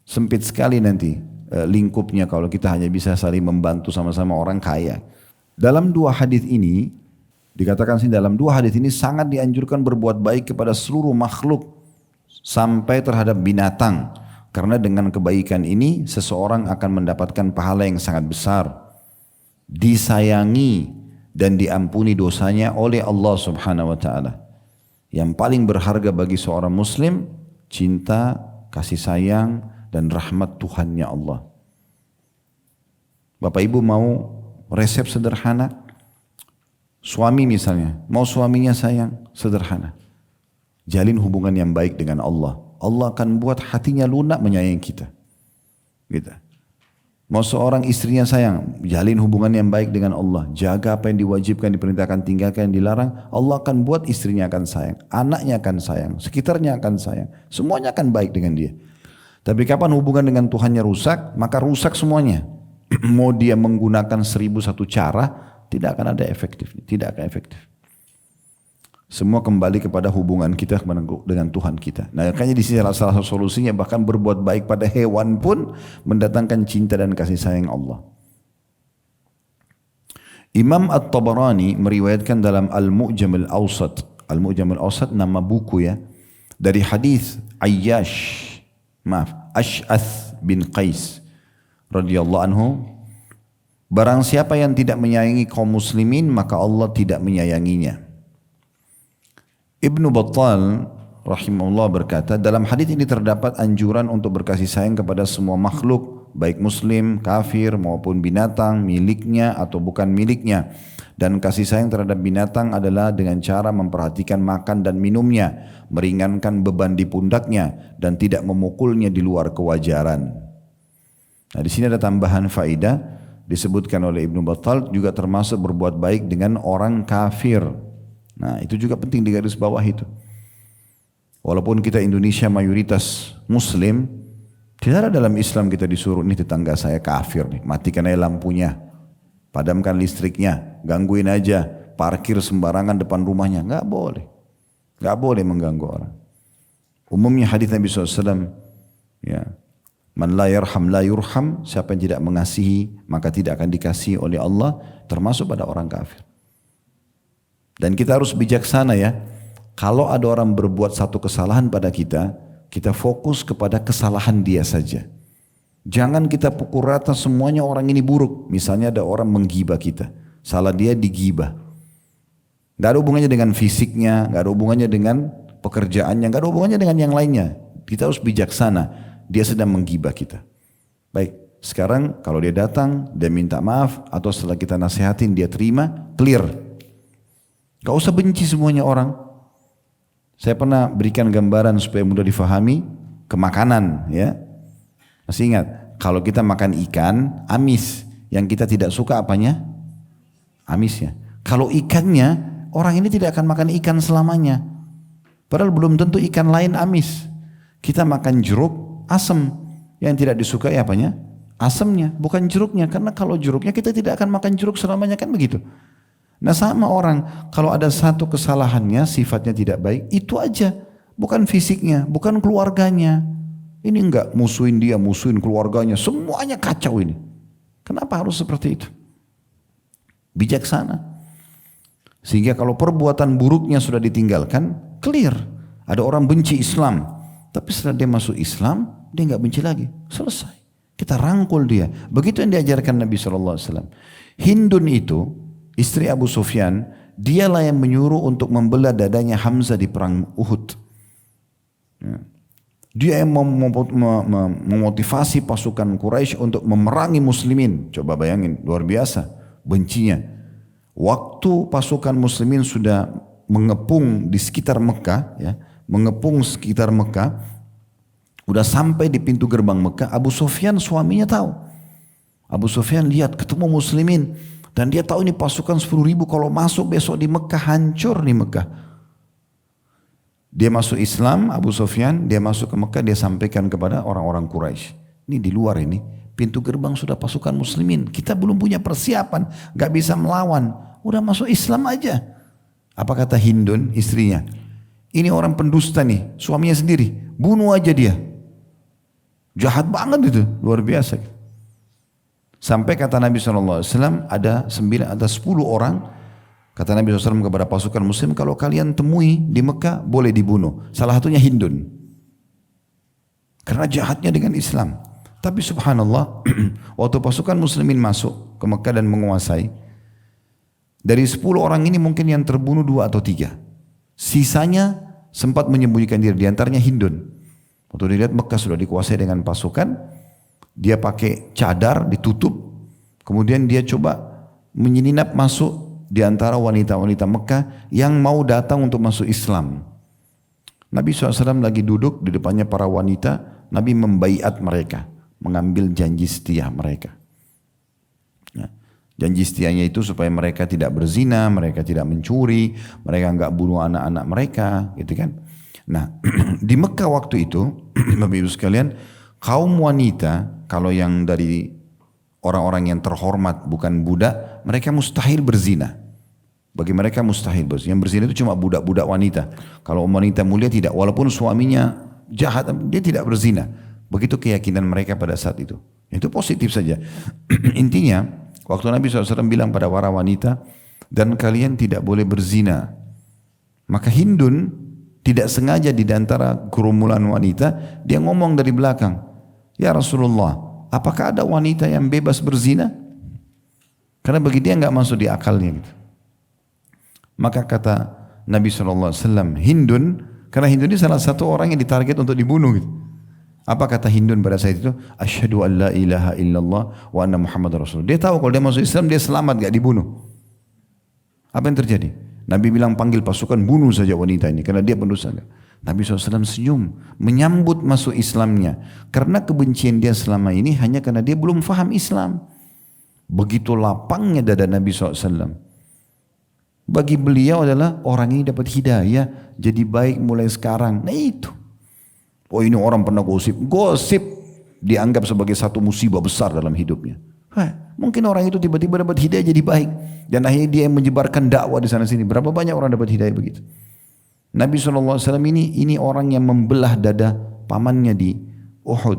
Sempit sekali nanti lingkupnya kalau kita hanya bisa saling membantu sama-sama orang kaya. Dalam dua hadis ini, dikatakan sih dalam dua hadis ini sangat dianjurkan berbuat baik kepada seluruh makhluk sampai terhadap binatang. Karena dengan kebaikan ini seseorang akan mendapatkan pahala yang sangat besar. Disayangi dan diampuni dosanya oleh Allah Subhanahu wa taala. Yang paling berharga bagi seorang muslim, cinta, kasih sayang dan rahmat Tuhannya Allah. Bapak Ibu mau resep sederhana? Suami misalnya, mau suaminya sayang, sederhana. Jalin hubungan yang baik dengan Allah. Allah akan buat hatinya lunak menyayangi kita. Gitu. Mau seorang istrinya sayang, jalin hubungan yang baik dengan Allah. Jaga apa yang diwajibkan, diperintahkan, tinggalkan yang dilarang. Allah akan buat istrinya akan sayang. Anaknya akan sayang, sekitarnya akan sayang. Semuanya akan baik dengan dia. Tapi kapan hubungan dengan Tuhannya rusak, maka rusak semuanya. Mau dia menggunakan 1001 cara, tidak akan ada efektifnya, tidak akan efektif. Semua kembali kepada hubungan kita dengan Tuhan kita. Nah, makanya di sini salah satu solusinya bahkan berbuat baik pada hewan pun mendatangkan cinta dan kasih sayang Allah. Imam At-Tabarani meriwayatkan dalam Al-Mu'jam Al-Awsat. Al-Mu'jam Al-Awsat nama buku ya. Dari hadis Ash'ath bin Qais radhiyallahu anhu, barang siapa yang tidak menyayangi kaum muslimin maka Allah tidak menyayanginya. Ibnu Battal rahimahullah berkata, dalam hadis ini terdapat anjuran untuk berkasih sayang kepada semua makhluk, baik muslim, kafir maupun binatang, miliknya atau bukan miliknya. Dan kasih sayang terhadap binatang adalah dengan cara memperhatikan makan dan minumnya, meringankan beban di pundaknya dan tidak memukulnya di luar kewajaran. Nah, di sini ada tambahan faedah disebutkan oleh Ibnu Battal juga termasuk berbuat baik dengan orang kafir. Nah, itu juga penting di garis bawah itu. Walaupun kita Indonesia mayoritas muslim, tidak ada dalam Islam kita disuruh, ini tetangga saya kafir nih, matikan aja lampunya, padamkan listriknya, gangguin aja, parkir sembarangan depan rumahnya. Enggak boleh. Enggak boleh mengganggu orang. Umumnya hadis Nabi SAW, ya, man la yarham la yurham, siapa yang tidak mengasihi maka tidak akan dikasihi oleh Allah, termasuk pada orang kafir. Dan kita harus bijaksana ya. Kalau ada orang berbuat satu kesalahan pada kita, kita fokus kepada kesalahan dia saja. Jangan kita pukul rata semuanya orang ini buruk. Misalnya ada orang menggibah kita, salah dia digibah. Gak ada hubungannya dengan fisiknya, gak ada hubungannya dengan pekerjaannya, gak ada hubungannya dengan yang lainnya. Kita harus bijaksana, dia sedang menggibah kita. Baik, sekarang kalau dia datang, dia minta maaf, atau setelah kita nasihatin dia terima, clear. Gak usah benci semuanya orang. Saya pernah berikan gambaran supaya mudah difahami ke makanan ya. Masih ingat, kalau kita makan ikan amis, yang kita tidak suka apanya? Amisnya. Kalau ikannya, orang ini tidak akan makan ikan selamanya. Padahal belum tentu ikan lain amis. Kita makan jeruk asam, yang tidak disukai apanya? Asamnya, bukan jeruknya. Karena kalau jeruknya kita tidak akan makan jeruk selamanya, kan begitu. Nah sama orang, kalau ada satu kesalahannya, sifatnya tidak baik, itu aja. Bukan fisiknya, bukan keluarganya. Ini enggak musuhin dia, musuhin keluarganya, semuanya kacau ini. Kenapa harus seperti itu? Bijaksana. Sehingga kalau perbuatan buruknya sudah ditinggalkan, clear. Ada orang benci Islam, tapi setelah dia masuk Islam, dia enggak benci lagi. Selesai. Kita rangkul dia. Begitu yang diajarkan Nabi SAW. Hindun itu, istri Abu Sufyan, dialah yang menyuruh untuk membelah dadanya Hamzah di perang Uhud. Dia yang memotivasi pasukan Quraisy untuk memerangi muslimin. Coba bayangin, luar biasa bencinya. Waktu pasukan muslimin sudah mengepung di sekitar Mekah, ya, mengepung sekitar Mekah, udah sampai di pintu gerbang Mekah, Abu Sufyan suaminya tahu. Abu Sufyan lihat ketemu muslimin. Dan dia tahu ini pasukan 10.000 kalau masuk besok di Mekah, hancur di Mekah. Dia masuk Islam, Abu Sufyan, dia masuk ke Mekah, dia sampaikan kepada orang-orang Quraisy. Ini di luar ini, pintu gerbang sudah pasukan muslimin. Kita belum punya persiapan, gak bisa melawan. Udah masuk Islam aja. Apa kata Hindun, istrinya? Ini orang pendusta nih, suaminya sendiri. Bunuh aja dia. Jahat banget itu, luar biasa. Sampai kata Nabi SAW ada 10 orang, kata Nabi SAW kepada pasukan muslim, kalau kalian temui di Mekah boleh dibunuh. Salah satunya Hindun. Karena jahatnya dengan Islam. Tapi subhanallah, waktu pasukan muslimin masuk ke Mekah dan menguasai, dari 10 orang ini mungkin yang terbunuh 2 atau 3. Sisanya sempat menyembunyikan diri, diantaranya Hindun. Waktu dilihat Mekah sudah dikuasai dengan pasukan, dia pakai cadar ditutup, kemudian dia coba menyelinap masuk di antara wanita-wanita Mekah yang mau datang untuk masuk Islam. Nabi SAW lagi duduk di depannya para wanita, Nabi membaiat mereka, mengambil janji setia mereka. Ya. Janji setianya itu supaya mereka tidak berzina, mereka tidak mencuri, mereka enggak bunuh anak-anak mereka, gitu kan. Nah, di Mekah waktu itu, Bapak Ibu sekalian, kaum wanita, kalau yang dari orang-orang yang terhormat bukan budak, mereka mustahil berzina. Bagi mereka mustahil berzina. Yang berzina itu cuma budak-budak wanita. Kalau wanita mulia tidak, walaupun suaminya jahat, dia tidak berzina. Begitu keyakinan mereka pada saat itu. Itu positif saja. Intinya, waktu Nabi SAW bilang pada para wanita, dan kalian tidak boleh berzina. Maka Hindun tidak sengaja di antara kerumunan wanita, dia ngomong dari belakang, ya Rasulullah, apakah ada wanita yang bebas berzina? Karena bagi dia nggak masuk di akalnya gitu. Maka kata Nabi SAW, Hindun, karena Hindun ini salah satu orang yang ditarget untuk dibunuh gitu. Apa kata Hindun pada saat itu? Asyhadu an la ilaha illallah wa anna Muhammad Rasulullah. Dia tahu kalau dia masuk Islam dia selamat, gak dibunuh. Apa yang terjadi? Nabi bilang panggil pasukan, bunuh saja wanita ini karena dia pendosa. Nabi SAW senyum, menyambut masuk Islamnya. Karena kebencian dia selama ini hanya karena dia belum faham Islam. Begitu lapangnya dada Nabi SAW. Bagi beliau adalah orang ini dapat hidayah, jadi baik mulai sekarang. Nah itu. Oh ini orang pernah gosip. Gosip dianggap sebagai satu musibah besar dalam hidupnya. Mungkin orang itu tiba-tiba dapat hidayah jadi baik. Dan akhirnya dia yang menyebarkan dakwah di sana sini. Berapa banyak orang dapat hidayah begitu. Nabi SAW ini orang yang membelah dada pamannya di Uhud.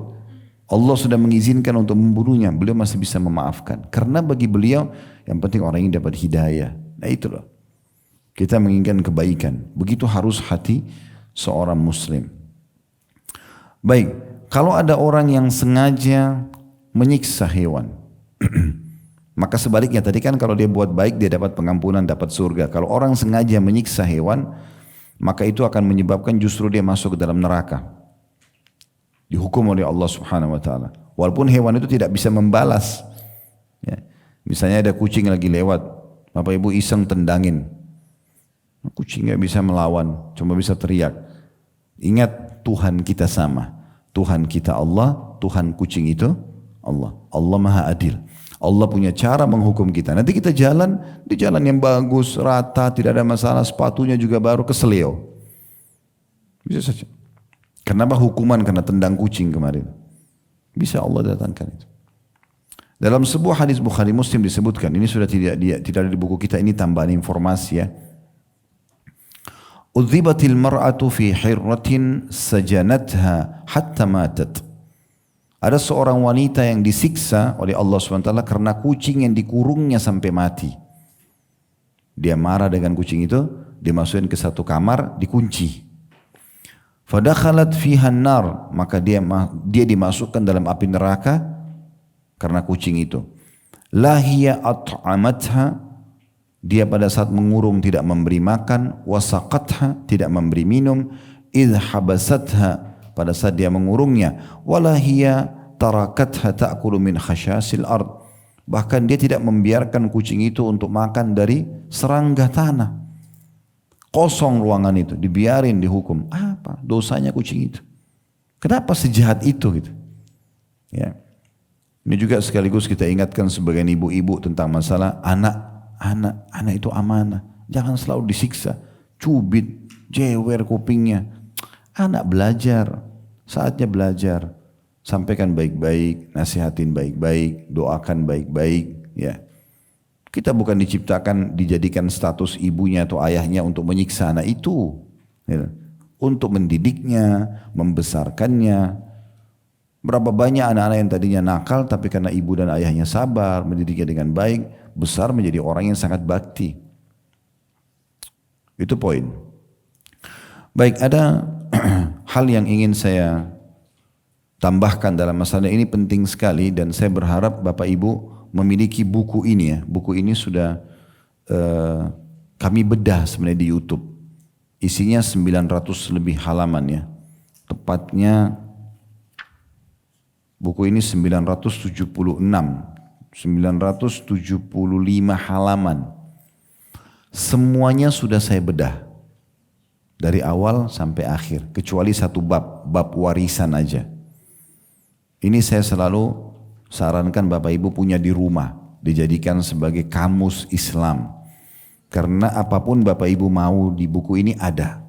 Allah sudah mengizinkan untuk membunuhnya. Beliau masih bisa memaafkan. Karena bagi beliau yang penting orang ini dapat hidayah. Nah itulah. Kita menginginkan kebaikan. Begitu harus hati seorang muslim. Baik, kalau ada orang yang sengaja menyiksa hewan, maka sebaliknya tadi kan kalau dia buat baik dia dapat pengampunan, dapat surga. Kalau orang sengaja menyiksa hewan, maka itu akan menyebabkan justru dia masuk ke dalam neraka. Dihukum oleh Allah Subhanahu wa taala. Walaupun hewan itu tidak bisa membalas. Ya. Misalnya ada kucing lagi lewat, Bapak Ibu iseng tendangin. Kucing gak bisa melawan, cuma bisa teriak. Ingat Tuhan kita sama. Tuhan kita Allah, Tuhan kucing itu Allah. Allah Maha Adil. Allah punya cara menghukum kita. Nanti kita jalan di jalan yang bagus, rata, tidak ada masalah, sepatunya juga baru, keselio. Bisa saja. Kenapa hukuman karena tendang kucing kemarin? Bisa Allah datangkan itu. Dalam sebuah hadis Bukhari Muslim disebutkan, ini sudah tidak ada di buku kita, ini tambahan informasi ya. Udhibatil mar'atu fi hirratin sajanatha hatta matat. Ada seorang wanita yang disiksa oleh Allah SWT karena kucing yang dikurungnya sampai mati. Dia marah dengan kucing itu, dimasukin ke satu kamar, dikunci. Fadakhalat fiha an-nar, maka dia dimasukkan dalam api neraka karena kucing itu. La hiya at'amatha, dia pada saat mengurung tidak memberi makan, wasaqatha, tidak memberi minum, idh habasatha, pada saat dia mengurungnya, wala hiya tarakatha ta'kulu min khasyasil ard, bahkan dia tidak membiarkan kucing itu untuk makan dari serangga tanah. Kosong ruangan itu, dibiarin dihukum. Apa dosanya kucing itu? Kenapa sejahat itu gitu? Ya. Ini juga sekaligus kita ingatkan sebagai ibu-ibu tentang masalah anak itu amanah. Jangan selalu disiksa, cubit, jewer kupingnya. Anak belajar, saatnya belajar. Sampaikan baik-baik, nasihatin baik-baik, doakan baik-baik. Ya. Kita bukan diciptakan, dijadikan status ibunya atau ayahnya untuk menyiksa anak itu. Ya. Untuk mendidiknya, membesarkannya. Berapa banyak anak-anak yang tadinya nakal, tapi karena ibu dan ayahnya sabar, mendidiknya dengan baik, besar menjadi orang yang sangat bakti. Itu poin. Baik, ada hal yang ingin saya tambahkan dalam masalah ini, penting sekali, dan saya berharap Bapak Ibu memiliki buku ini ya. Buku ini sudah kami bedah sebenarnya di YouTube. Isinya 900 lebih halaman ya. Tepatnya buku ini 976, 975 halaman. Semuanya sudah saya bedah. Dari awal sampai akhir. Kecuali satu bab warisan aja. Ini saya selalu sarankan Bapak Ibu punya di rumah. Dijadikan sebagai kamus Islam. Karena apapun Bapak Ibu mau di buku ini ada.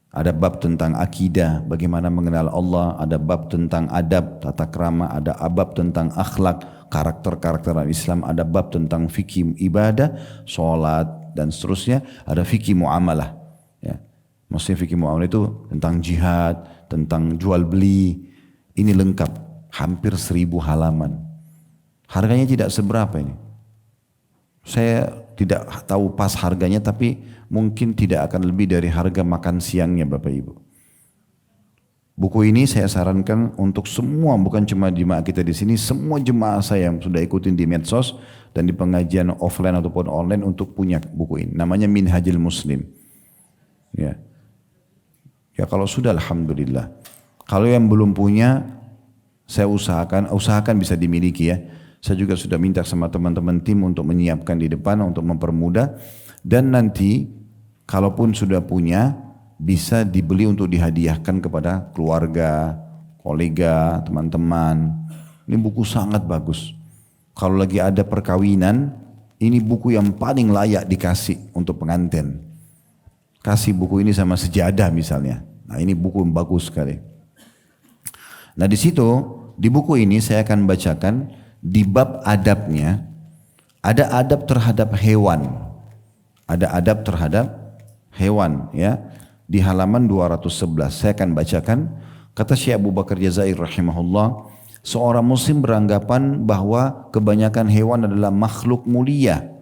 Ada bab tentang akidah, bagaimana mengenal Allah. Ada bab tentang adab, tata krama. Ada bab tentang akhlak, karakter-karakter Islam. Ada bab tentang fikih ibadah, sholat, dan seterusnya. Ada fikih muamalah. Ya. Maksudnya fikih muamalah itu tentang jihad, tentang jual beli. Ini lengkap, hampir 1000 halaman. Harganya tidak seberapa ini. Saya tidak tahu pas harganya, tapi mungkin tidak akan lebih dari harga makan siangnya Bapak Ibu. Buku ini saya sarankan untuk semua, bukan cuma jemaah kita di sini, semua jemaah saya yang sudah ikutin di medsos dan di pengajian offline ataupun online untuk punya buku ini. Namanya Minhajul Muslim. Ya, ya kalau sudah alhamdulillah. Kalau yang belum punya, saya usahakan bisa dimiliki ya. Saya juga sudah minta sama teman-teman tim untuk menyiapkan di depan untuk mempermudah. Dan nanti kalaupun sudah punya, bisa dibeli untuk dihadiahkan kepada keluarga, kolega, teman-teman. Ini buku sangat bagus. Kalau lagi ada perkawinan, ini buku yang paling layak dikasih untuk pengantin. Kasih buku ini sama sejadah misalnya. Nah ini buku yang bagus sekali. Nah di situ, di buku ini saya akan bacakan di bab adabnya, ada adab terhadap hewan. Ada adab terhadap hewan ya. Di halaman 211 saya akan bacakan. Kata Syekh Abu Bakar Jazair rahimahullah, seorang muslim beranggapan bahwa kebanyakan hewan adalah makhluk mulia.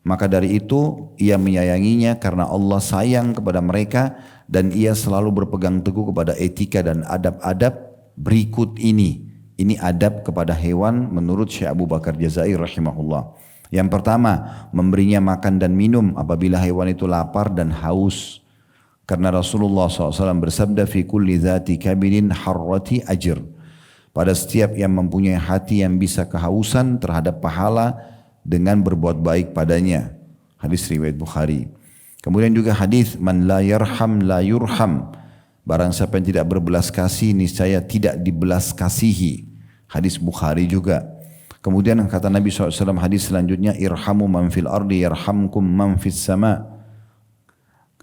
Maka dari itu ia menyayanginya karena Allah sayang kepada mereka dan ia selalu berpegang teguh kepada etika dan adab-adab berikut ini. Ini adab kepada hewan menurut Syekh Abu Bakar Jazair rahimahullah. Yang pertama, memberinya makan dan minum apabila hewan itu lapar dan haus. Karena Rasulullah SAW bersabda, fi kulli dhati kabidin harrati ajr. Pada setiap yang mempunyai hati yang bisa kehausan terhadap pahala dengan berbuat baik padanya. Hadis riwayat Bukhari. Kemudian juga hadis man la yarham la yurham. Barang siapa yang tidak berbelas kasih niscaya tidak dibelas kasihi. Hadis Bukhari juga. Kemudian kata Nabi SAW hadis selanjutnya, irhamu man fil ardi yarhamkum man fis sama.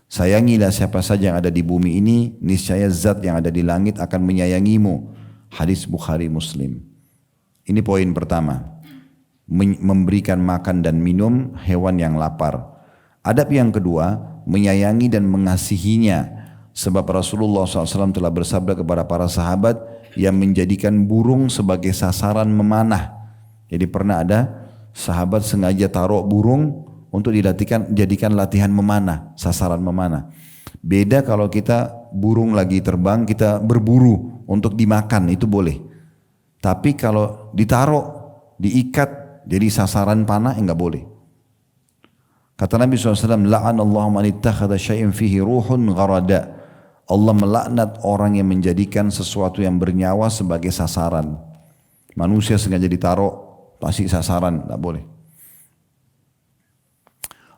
Sayangilah siapa saja yang ada di bumi ini, niscaya zat yang ada di langit akan menyayangimu. Hadis Bukhari Muslim. Ini poin pertama. Memberikan makan dan minum hewan yang lapar. Adab yang kedua, menyayangi dan mengasihinya. Sebab Rasulullah SAW telah bersabda kepada para sahabat yang menjadikan burung sebagai sasaran memanah. Jadi pernah ada sahabat sengaja taruh burung untuk jadikan latihan memanah, sasaran memanah. Beda kalau kita burung lagi terbang, kita berburu untuk dimakan, itu boleh. Tapi kalau ditaruh, diikat, jadi sasaran panah, enggak boleh. Kata Nabi SAW, la'anallahu man ittakhadha syai'in fihi ruhun gharada. Allah melaknat orang yang menjadikan sesuatu yang bernyawa sebagai sasaran. Manusia sengaja ditaruh, pasti sasaran, enggak boleh.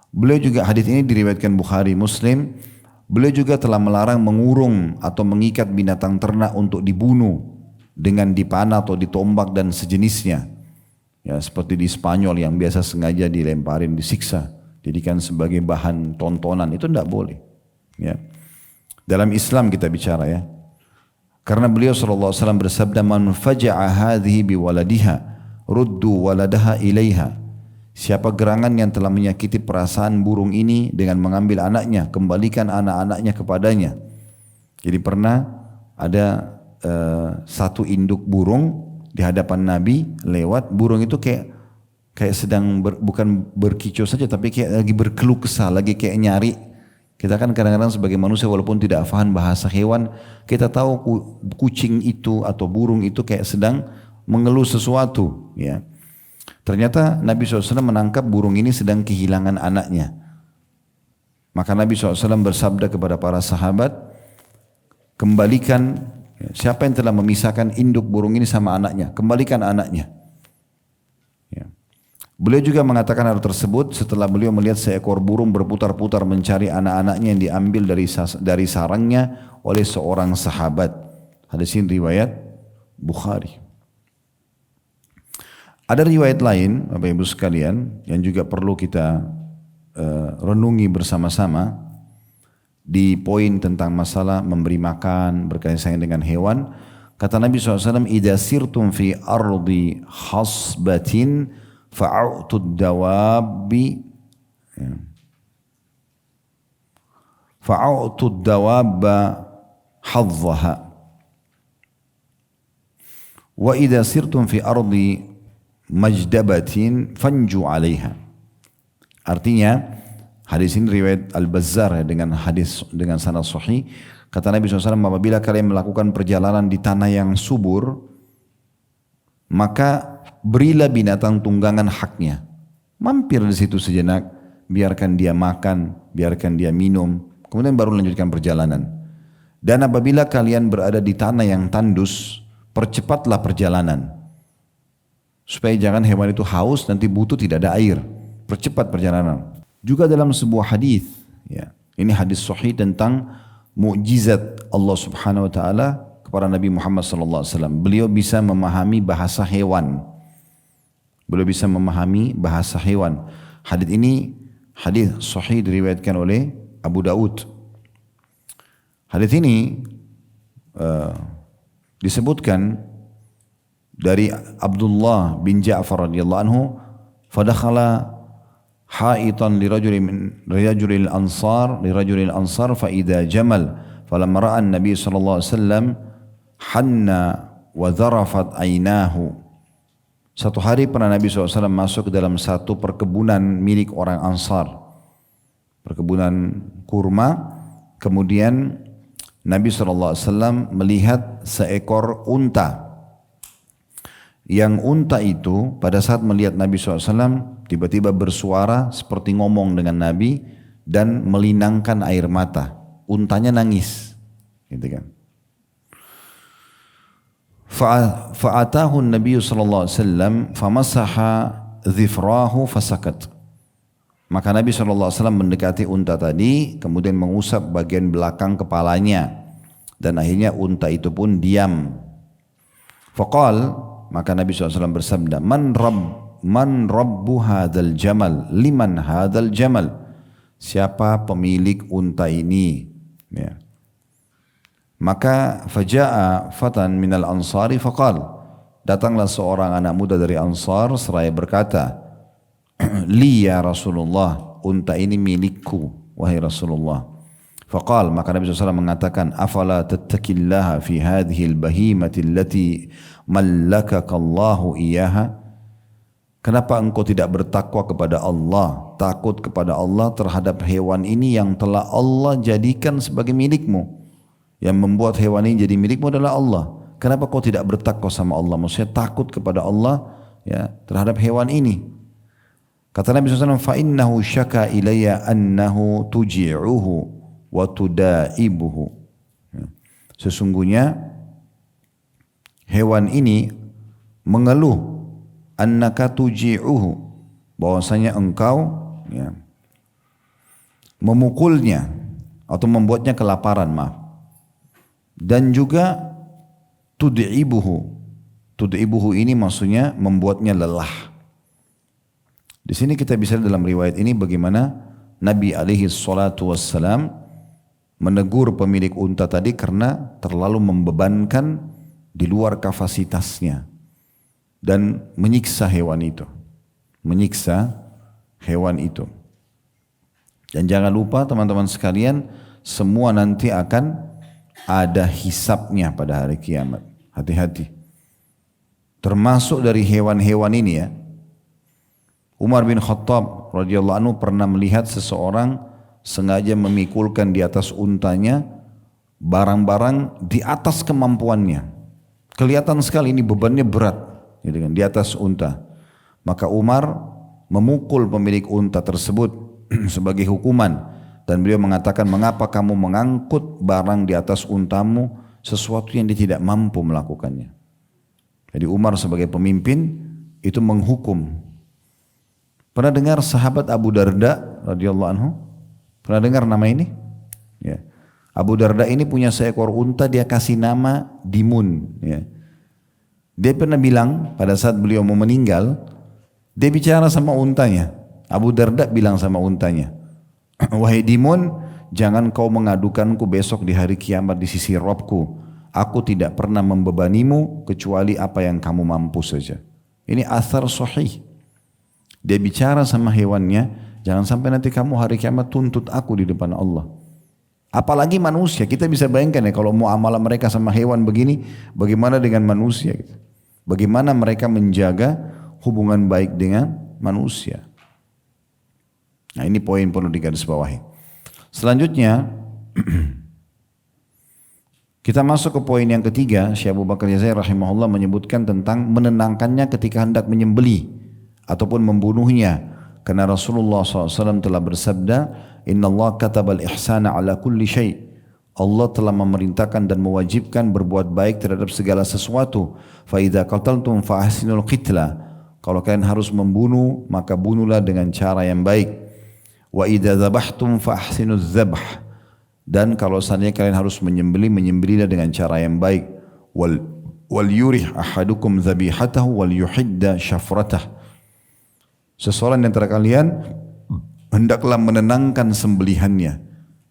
Beliau juga hadis ini diriwayatkan Bukhari Muslim. Beliau juga telah melarang mengurung atau mengikat binatang ternak untuk dibunuh dengan dipanah atau ditombak dan sejenisnya. Ya, seperti di Spanyol yang biasa sengaja dilemparin, disiksa, jadikan sebagai bahan tontonan, itu tidak boleh. Ya. Dalam Islam kita bicara ya. Karena beliau SAW bersabda, man faja'a hadhihi biwaladiha ruddu waladaha ilaiha. Siapa gerangan yang telah menyakiti perasaan burung ini dengan mengambil anaknya, kembalikan anak-anaknya kepadanya. Jadi pernah ada satu induk burung di hadapan Nabi lewat, burung itu kayak sedang bukan berkicau saja, tapi kayak lagi berkeluh kesah, lagi kayak nyari. Kita kan kadang-kadang sebagai manusia walaupun tidak paham bahasa hewan, kita tahu kucing itu atau burung itu kayak sedang mengeluh sesuatu, ya. Ternyata Nabi SAW menangkap burung ini sedang kehilangan anaknya. Maka Nabi SAW bersabda kepada para sahabat, kembalikan, siapa yang telah memisahkan induk burung ini sama anaknya, kembalikan anaknya. Ya. Beliau juga mengatakan hal tersebut setelah beliau melihat seekor burung berputar-putar mencari anak-anaknya yang diambil dari sarangnya oleh seorang sahabat. Hadis ini riwayat Bukhari. Ada riwayat lain, Bapak Ibu sekalian, yang juga perlu kita renungi bersama-sama di poin tentang masalah memberi makan, berkaitan sayang dengan hewan. Kata Nabi SAW, "Idza sirtum fi ardi hasbatin fa'utud dawabi." Ya. fa'u'tud dawabba hadzaha. Wa idza sirtum fi ardi majdabatin fanju 'alaiha. Artinya hadis ini riwayat Al-Bazzar dengan hadis dengan sanad sahih. Kata Nabi SAW, apabila kalian melakukan perjalanan di tanah yang subur, maka berilah binatang tunggangan haknya. Mampir di situ sejenak, biarkan dia makan, biarkan dia minum, kemudian baru lanjutkan perjalanan. Dan apabila kalian berada di tanah yang tandus, percepatlah perjalanan. Supaya jangan hewan itu haus, nanti butuh tidak ada air. Percepat perjalanan. Juga dalam sebuah hadis, ya, ini hadis sahih tentang mukjizat Allah Subhanahu wa taala kepada Nabi Muhammad sallallahu alaihi wasallam. Beliau bisa memahami bahasa hewan. Beliau bisa memahami bahasa hewan. Hadis ini hadis sahih diriwayatkan oleh Abu Daud. Hadis ini disebutkan dari Abdullah bin Ja'far radhiyallahu anhu, fadakhala haitan lirajulil ansar fa idza jamal falamma ra'a an-nabiy sallallahu alaihi wasallam hanna wa dharafat aynahu. Satu hari pernah Nabi SAW masuk ke dalam satu perkebunan milik orang Ansar, perkebunan kurma. Kemudian Nabi SAW melihat seekor unta. Yang unta itu pada saat melihat Nabi SAW tiba-tiba bersuara seperti ngomong dengan Nabi dan melinangkan air mata. Untanya nangis, gitu kan. Fa'atahu Nabi sallallahu alaihi wasallam famasaha dhifrahu fasakat. Maka Nabi sallallahu alaihi wasallam mendekati unta tadi, kemudian mengusap bagian belakang kepalanya, dan akhirnya unta itu pun diam. Faqal, maka Nabi SAW bersabda, Man rabbu hadzal jamal, liman hadzal jamal. Siapa pemilik unta ini? Ya. Maka faja'a fatan minal ansari faqal, datanglah seorang anak muda dari Ansar seraya berkata, Li ya Rasulullah, unta ini milikku, wahai Rasulullah. Faqal, maka Nabi SAW mengatakan, Afala tattakillaha fi hadhil bahimati allati mallakakallahu iyaha. Kenapa engkau tidak bertakwa kepada Allah, takut kepada Allah terhadap hewan ini yang telah Allah jadikan sebagai milikmu? Yang membuat hewan ini jadi milikmu adalah Allah. Kenapa kau tidak bertakwa sama Allah? Maksudnya takut kepada Allah, ya, terhadap hewan ini. Kata Nabi SAW, فَإِنَّهُ شَكَى إِلَيَّ أَنَّهُ تُجِعُهُ وَتُدَائِبُهُ. Sesungguhnya hewan ini mengeluh, annaka tuji'uhu, bahwasanya engkau, ya, memukulnya atau membuatnya kelaparan, maaf. Dan juga tud'ibuhu. Tud'ibuhu ini maksudnya membuatnya lelah. Di sini kita bisa dalam riwayat ini bagaimana Nabi alaihi salatu wassalam menegur pemilik unta tadi karena terlalu membebankan di luar kapasitasnya dan menyiksa hewan itu. Menyiksa hewan itu. Dan jangan lupa teman-teman sekalian, semua nanti akan ada hisabnya pada hari kiamat. Hati-hati. Termasuk dari hewan-hewan ini, ya. Umar bin Khattab radhiyallahu anhu pernah melihat seseorang sengaja memikulkan di atas untanya barang-barang di atas kemampuannya. Kelihatan sekali ini bebannya berat, gitu kan, di atas unta. Maka Umar memukul pemilik unta tersebut sebagai hukuman. Dan beliau mengatakan, mengapa kamu mengangkut barang di atas untamu sesuatu yang dia tidak mampu melakukannya. Jadi Umar sebagai pemimpin itu menghukum. Pernah dengar sahabat Abu Darda radhiyallahu anhu? Pernah dengar nama ini? Ya. Abu Darda ini punya seekor unta, dia kasih nama Dimun. Ya. Dia pernah bilang pada saat beliau mau meninggal, dia bicara sama untanya. Abu Darda bilang sama untanya, Wahai Dimun, jangan kau mengadukanku besok di hari kiamat di sisi Rabbku. Aku tidak pernah membebanimu kecuali apa yang kamu mampu saja. Ini athar sahih. Dia bicara sama hewannya, jangan sampai nanti kamu hari kiamat tuntut aku di depan Allah. Apalagi manusia, kita bisa bayangkan ya kalau muamalah mereka sama hewan begini, bagaimana dengan manusia gitu. Bagaimana mereka menjaga hubungan baik dengan manusia. Nah ini poin perlu digarisbawahi. Selanjutnya, kita masuk ke poin yang ketiga. Syekh Abu Bakar Jazair rahimahullah menyebutkan tentang menenangkannya ketika hendak menyembelih ataupun membunuhnya. Karena Rasulullah SAW telah bersabda, Inna Allah katabal ihsana ala kulli syai'. Allah telah memerintahkan dan mewajibkan berbuat baik terhadap segala sesuatu. Fa idza qataltum fa ahsinul qitla. Kalau kalian harus membunuh, maka bunuhlah dengan cara yang baik. Wa idza dzabhtum fa ahsinuz dzabh. Dan kalau seandainya kalian harus menyembelihlah dengan cara yang baik. Wal yurih ahadukum dzabihatahu wal yuhidda syafratah. Seseorang di antara kalian hendaklah menenangkan sembelihannya,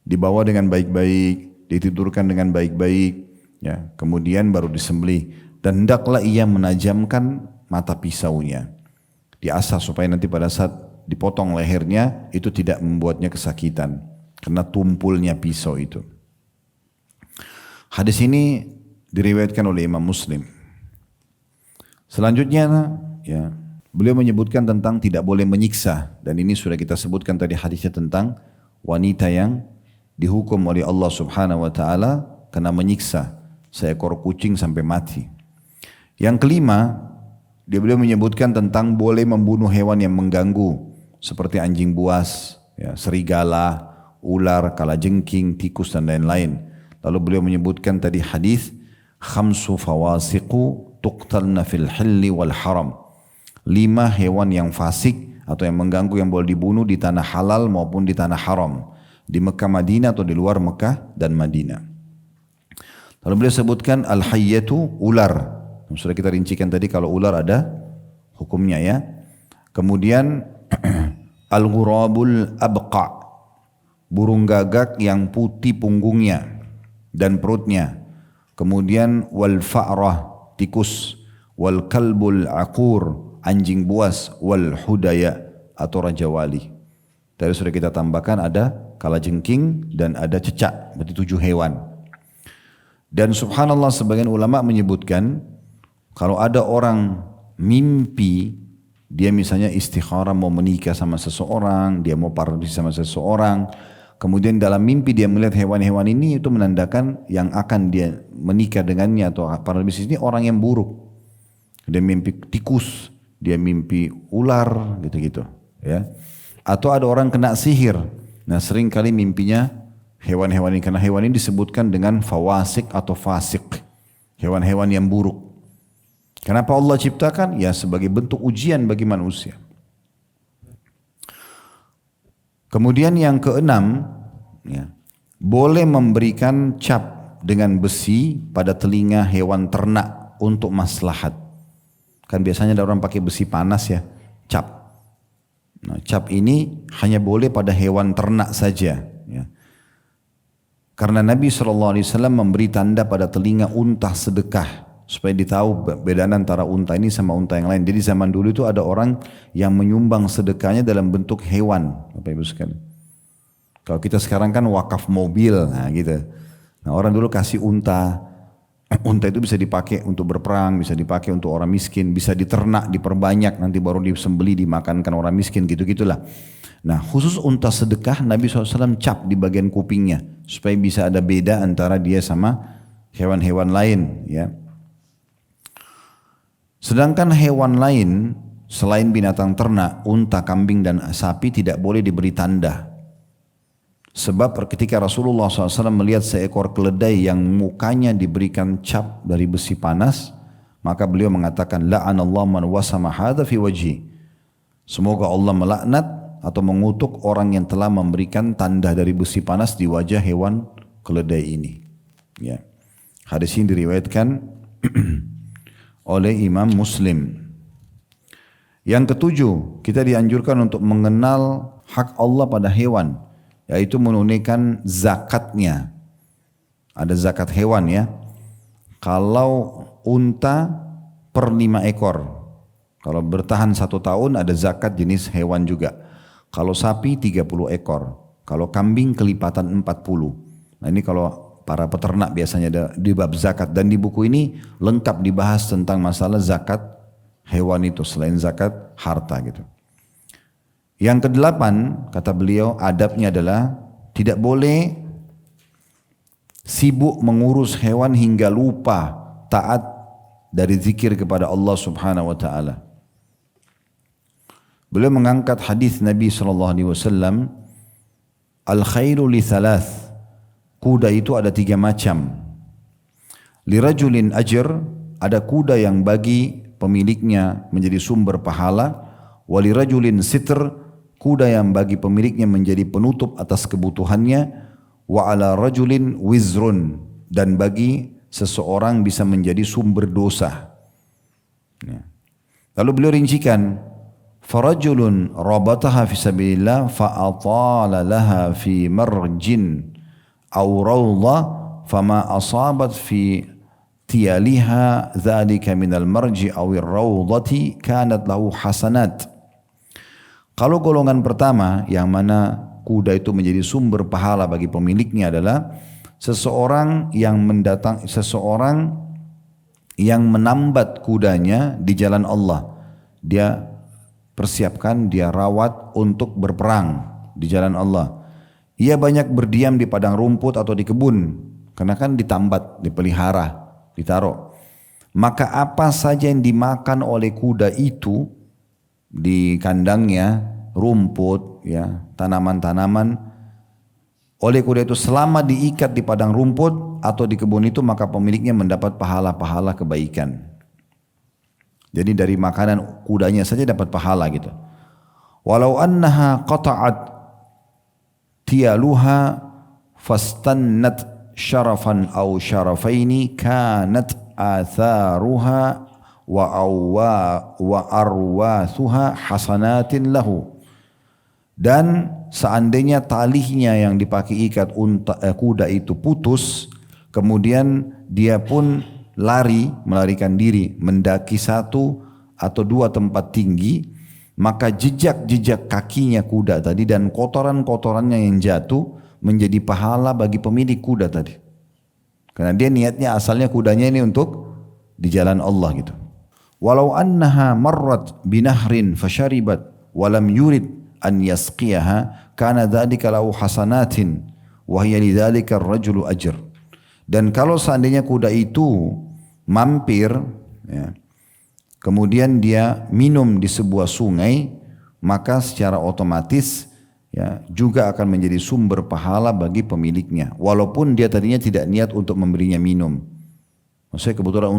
dibawa dengan baik-baik, ditidurkan dengan baik-baik, ya, kemudian baru disembelih. Dan hendaklah ia menajamkan mata pisaunya, diasah supaya nanti pada saat dipotong lehernya itu tidak membuatnya kesakitan karena tumpulnya pisau itu. Hadis ini diriwayatkan oleh Imam Muslim. Selanjutnya, ya, beliau menyebutkan tentang tidak boleh menyiksa, dan ini sudah kita sebutkan tadi hadisnya tentang wanita yang dihukum oleh Allah Subhanahu wa taala karena menyiksa seekor kucing sampai mati. Yang kelima, beliau menyebutkan tentang boleh membunuh hewan yang mengganggu seperti anjing buas, ya, serigala, ular, kalajengking, tikus dan lain-lain. Lalu beliau menyebutkan tadi hadis khamsu fawasiqu tuqtalna fil hilli wal haram. 5 hewan yang fasik atau yang mengganggu yang boleh dibunuh di tanah halal maupun di tanah haram, di Mekah Madinah atau di luar Mekah dan Madinah. Lalu beliau sebutkan al-hayyatu, ular. Sudah kita rincikan tadi kalau ular ada hukumnya, ya. Kemudian al-ghurabul abqa, burung gagak yang putih punggungnya dan perutnya. Kemudian wal fa'rah, tikus. Wal kalbul aqur, anjing buas. Wal hudaya atau raja wali. Tadi sudah kita tambahkan ada kalajengking dan ada cecak, berarti 7 hewan. Dan subhanallah sebagian ulama menyebutkan kalau ada orang mimpi, dia misalnya istikharah mau menikah sama seseorang, dia mau paralisi sama seseorang, kemudian dalam mimpi dia melihat hewan-hewan ini, itu menandakan yang akan dia menikah dengannya atau paralisi ini orang yang buruk. Dia mimpi tikus, dia mimpi ular, gitu-gitu, ya. Atau ada orang kena sihir. Nah, sering kali mimpinya hewan-hewan ini, karena hewan ini disebutkan dengan fawasik atau fasik, hewan-hewan yang buruk. Kenapa Allah ciptakan? Ya sebagai bentuk ujian bagi manusia. Kemudian yang keenam, ya, boleh memberikan cap dengan besi pada telinga hewan ternak untuk maslahat. Kan biasanya ada orang pakai besi panas, ya, cap. Nah, cap ini hanya boleh pada hewan ternak saja, ya. Karena Nabi SAW memberi tanda pada telinga unta sedekah supaya ditahu beda antara unta ini sama unta yang lain. Jadi zaman dulu itu ada orang yang menyumbang sedekahnya dalam bentuk hewan, Bapak Ibu sekalian. Kalau kita sekarang kan wakaf mobil, nah gitu. Nah, orang dulu kasih unta. Unta itu bisa dipakai untuk berperang, bisa dipakai untuk orang miskin, bisa diternak, diperbanyak, nanti baru disembeli, dimakankan orang miskin, gitu-gitulah. Nah, khusus unta sedekah Nabi SAW cap di bagian kupingnya supaya bisa ada beda antara dia sama hewan-hewan lain, ya. Sedangkan hewan lain selain binatang ternak, unta, kambing dan sapi tidak boleh diberi tanda. Sebab ketika Rasulullah SAW melihat seekor keledai yang mukanya diberikan cap dari besi panas, maka beliau mengatakan, la'anallahu man wasama hadha fi wajhi. Semoga Allah melaknat atau mengutuk orang yang telah memberikan tanda dari besi panas di wajah hewan keledai ini. Ya. Hadis ini diriwayatkan oleh Imam Muslim. Yang ketujuh, kita dianjurkan untuk mengenal hak Allah pada hewan, yaitu menunaikan zakatnya. Ada zakat hewan, ya. Kalau unta per 5 ekor. Kalau bertahan 1 tahun ada zakat jenis hewan juga. Kalau sapi 30 ekor. Kalau kambing kelipatan 40. Nah ini kalau para peternak biasanya ada di bab zakat. Dan di buku ini lengkap dibahas tentang masalah zakat hewan itu selain zakat harta gitu. Yang kedelapan, kata beliau, adabnya adalah tidak boleh sibuk mengurus hewan hingga lupa taat dari zikir kepada Allah Subhanahu wa taala. Beliau mengangkat hadis Nabi SAW, al-khairu li thalath, kuda itu ada 3 macam. Lirajulin ajr, ada kuda yang bagi pemiliknya menjadi sumber pahala. Walirajulin sitr, kuda yang bagi pemiliknya menjadi penutup atas kebutuhannya. Wa ala rajulin wizrun, dan bagi seseorang bisa menjadi sumber dosa. Lalu beliau rincikan, farajulun rabataha fi sabilillah fa'atala laha fi marjin aw rawdah fama asabat fi tiyaliha dzalika minal marji aw ar-rawdati kanat lahu hasanat. Kalau golongan pertama yang mana kuda itu menjadi sumber pahala bagi pemiliknya adalah seseorang yang menambat kudanya di jalan Allah. Dia persiapkan, dia rawat untuk berperang di jalan Allah. Ia banyak berdiam di padang rumput atau di kebun, karena kan ditambat, dipelihara, ditaruh. Maka apa saja yang dimakan oleh kuda itu di kandangnya, rumput, ya, tanaman-tanaman, oleh kuda itu selama diikat di padang rumput atau di kebun itu, maka pemiliknya mendapat pahala-pahala kebaikan. Jadi dari makanan kudanya saja dapat pahala gitu. Walau annaha qata'at tiyaluha fastannat syarafan aw syarafaini kanat atharuha wa arwathuha hasanatin lahu. Dan seandainya talinya yang dipakai ikat kuda itu putus, kemudian dia pun melarikan diri, mendaki 1 atau 2 tempat tinggi, maka jejak-jejak kakinya kuda tadi dan kotoran-kotorannya yang jatuh menjadi pahala bagi pemilik kuda tadi. Karena dia niatnya asalnya kudanya ini untuk di jalan Allah gitu. Walau annaha marrat binahrin fasharibat walam yurid an yasqiyaha kana dzalika lahu hasanatin wa hiya lidzalika ar-rajulu ajr. Dan kalau seandainya kuda itu mampir, ya, kemudian dia minum di sebuah sungai, maka secara otomatis, ya, juga akan menjadi sumber pahala bagi pemiliknya, walaupun dia tadinya tidak niat untuk memberinya minum. Maksudnya kebetulan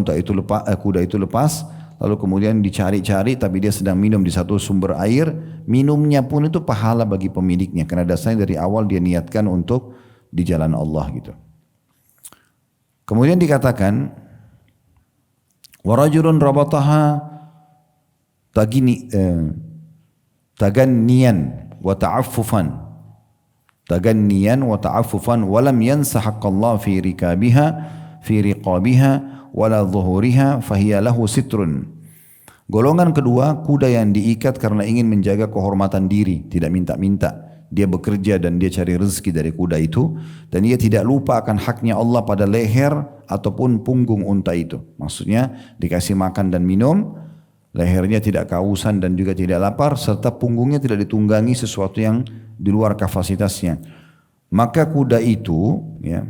kuda itu lepas, lalu kemudian dicari-cari, tapi dia sedang minum di satu sumber air, minumnya pun itu pahala bagi pemiliknya, karena dasarnya dari awal dia niatkan untuk di jalan Allah gitu. Kemudian dikatakan, warajulun rabataha taganniyan wa ta'affufan walam yansa haqqallah fi riqabiha wala zuhuriha fahiya lahu sitrun. Golongan kedua, kuda yang diikat karena ingin menjaga kehormatan diri, tidak minta-minta. Dia bekerja dan dia cari rezeki dari kuda itu, dan dia tidak lupa akan haknya Allah pada leher ataupun punggung unta itu. Maksudnya dikasih makan dan minum, lehernya tidak kehausan dan juga tidak lapar, serta punggungnya tidak ditunggangi sesuatu yang di luar kapasitasnya. Maka kuda itu, ya,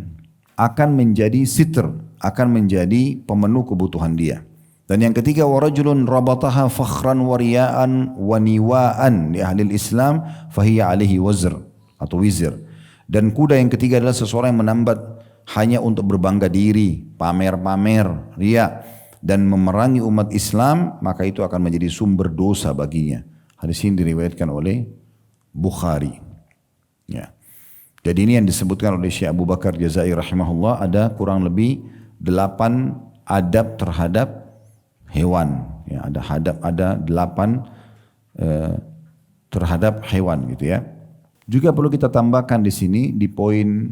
akan menjadi sitr, akan menjadi pemenuh kebutuhan dia. Dan yang ketiga, warajulun rabataha fakhran wa riya'an wa niwa'an li ahli Islam fahiya alaihi wazr atau wizr. Dan kuda yang ketiga adalah seseorang yang menambat hanya untuk berbangga diri, pamer-pamer, riya, dan memerangi umat Islam, maka itu akan menjadi sumber dosa baginya. Hadis ini diriwayatkan oleh Bukhari. Ya. Jadi ini yang disebutkan oleh Syekh Abu Bakar Jazair rahimahullah, ada kurang lebih 8 adab terhadap hewan. Ya, ada 8 terhadap hewan gitu ya. Juga perlu kita tambahkan di sini di poin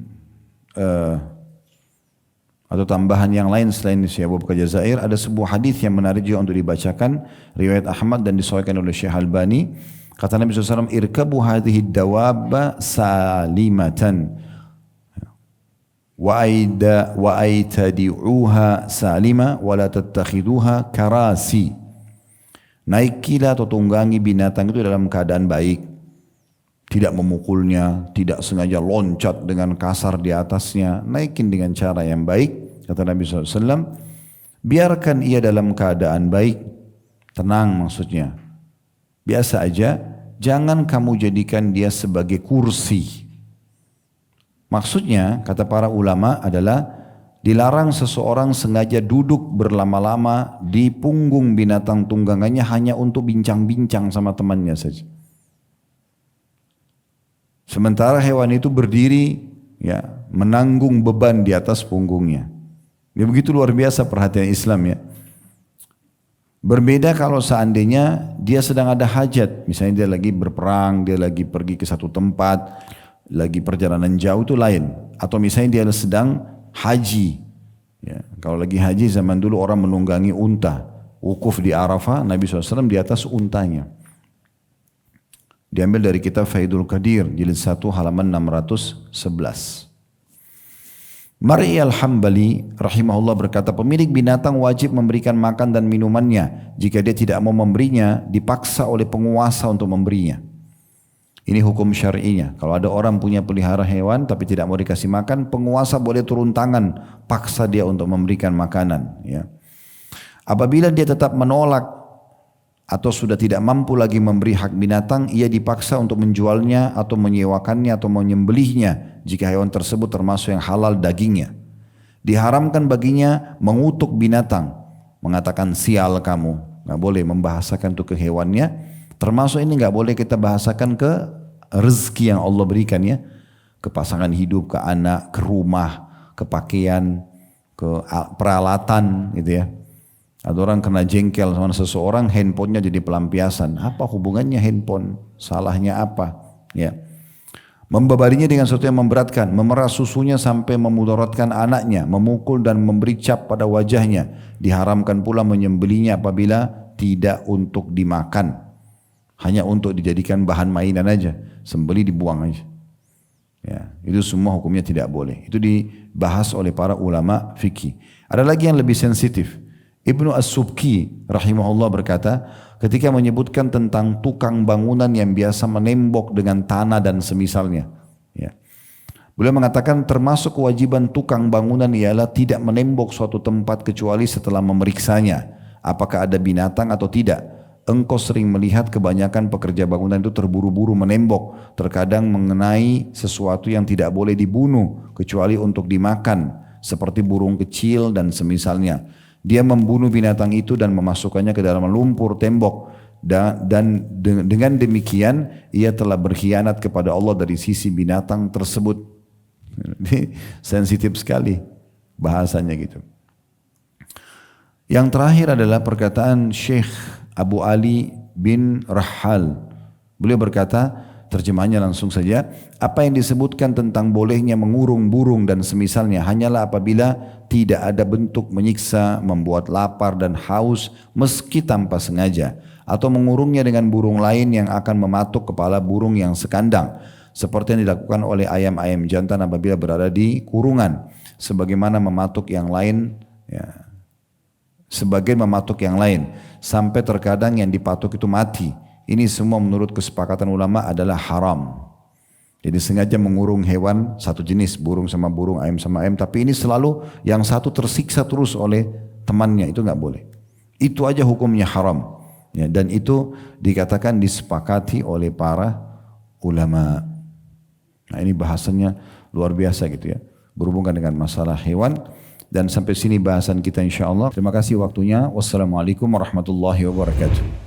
atau tambahan yang lain selain Syekh Abu Bakar Jazair, ada sebuah hadis yang menarik juga untuk dibacakan, riwayat Ahmad dan disahihkan oleh Syekh Albani. Kata Nabi SAW, irkabu hadhihi dawabba salimatan. wa aitadi'uha salima wa la tattakhiduha karasi. Naikilah atau tunggangi binatang itu dalam keadaan baik. Tidak memukulnya, tidak sengaja loncat dengan kasar di atasnya. Naikin dengan cara yang baik, kata Nabi SAW. Biarkan ia dalam keadaan baik, tenang maksudnya. Biasa aja, jangan kamu jadikan dia sebagai kursi. Maksudnya, kata para ulama adalah dilarang seseorang sengaja duduk berlama-lama di punggung binatang tunggangannya hanya untuk bincang-bincang sama temannya saja. Sementara hewan itu berdiri, ya, menanggung beban di atas punggungnya. Ini begitu luar biasa perhatian Islam, ya. Berbeda kalau seandainya dia sedang ada hajat, misalnya dia lagi berperang, dia lagi pergi ke satu tempat, lagi perjalanan jauh, itu lain. Atau misalnya dia sedang haji. Ya, kalau lagi haji zaman dulu orang menunggangi unta, wukuf di Arafah, Nabi SAW di atas untanya. Diambil dari kitab Faidul Qadir, jilid 1 halaman 611. Mar'i al-Hambali rahimahullah berkata, pemilik binatang wajib memberikan makan dan minumannya. Jika dia tidak mau memberinya, dipaksa oleh penguasa untuk memberinya. Ini hukum syar'inya. Kalau ada orang punya pelihara hewan tapi tidak mau dikasih makan, penguasa boleh turun tangan, paksa dia untuk memberikan makanan. Ya. Apabila dia tetap menolak atau sudah tidak mampu lagi memberi hak binatang, ia dipaksa untuk menjualnya atau menyewakannya atau menyembelihnya jika hewan tersebut termasuk yang halal dagingnya. Diharamkan baginya mengutuk binatang, mengatakan sial kamu. Nggak boleh membahasakan itu ke hewannya. Termasuk ini nggak boleh kita bahasakan ke rezeki yang Allah berikan, ya, ke pasangan hidup, ke anak, ke rumah, ke pakaian, ke peralatan, gitu ya. Ada orang kena jengkel sama seseorang, handphonenya jadi pelampiasan. Apa hubungannya handphone? Salahnya apa? Ya. Membebarinya dengan sesuatu yang memberatkan, memerah susunya sampai memudaratkan anaknya, memukul dan memberi cap pada wajahnya. Diharamkan pula menyembelinya apabila tidak untuk dimakan. Hanya untuk dijadikan bahan mainan aja, sembeli dibuang aja. Ya, itu semua hukumnya tidak boleh. Itu dibahas oleh para ulama fikih. Ada lagi yang lebih sensitif. Ibnu As-Subki rahimahullah berkata, ketika menyebutkan tentang tukang bangunan yang biasa menembok dengan tanah dan semisalnya. Ya. Beliau mengatakan termasuk kewajiban tukang bangunan ialah tidak menembok suatu tempat kecuali setelah memeriksanya. Apakah ada binatang atau tidak. Engkau sering melihat kebanyakan pekerja bangunan itu terburu-buru menembok, terkadang mengenai sesuatu yang tidak boleh dibunuh kecuali untuk dimakan, seperti burung kecil dan semisalnya. Dia membunuh binatang itu dan memasukkannya ke dalam lumpur tembok, dan dengan demikian ia telah berkhianat kepada Allah dari sisi binatang tersebut. Ini sensitif sekali bahasanya gitu. Yang terakhir adalah perkataan Syekh Abu Ali bin Rahal. Beliau berkata, terjemahannya langsung saja, apa yang disebutkan tentang bolehnya mengurung burung dan semisalnya hanyalah apabila tidak ada bentuk menyiksa, membuat lapar dan haus meski tanpa sengaja, atau mengurungnya dengan burung lain yang akan mematuk kepala burung yang sekandang, seperti yang dilakukan oleh ayam-ayam jantan apabila berada di kurungan, sebagaimana mematuk yang lain, ya, sebagian mematuk yang lain, sampai terkadang yang dipatuk itu mati. Ini semua menurut kesepakatan ulama adalah haram. Jadi sengaja mengurung hewan satu jenis, burung sama burung, ayam sama ayam, tapi ini selalu yang satu tersiksa terus oleh temannya, itu nggak boleh. Itu aja hukumnya haram. Ya, dan itu dikatakan disepakati oleh para ulama. Nah ini bahasanya luar biasa gitu ya, berhubungan dengan masalah hewan. Dan sampai sini bahasan kita insya Allah. Terima kasih waktunya. Wassalamualaikum warahmatullahi wabarakatuh.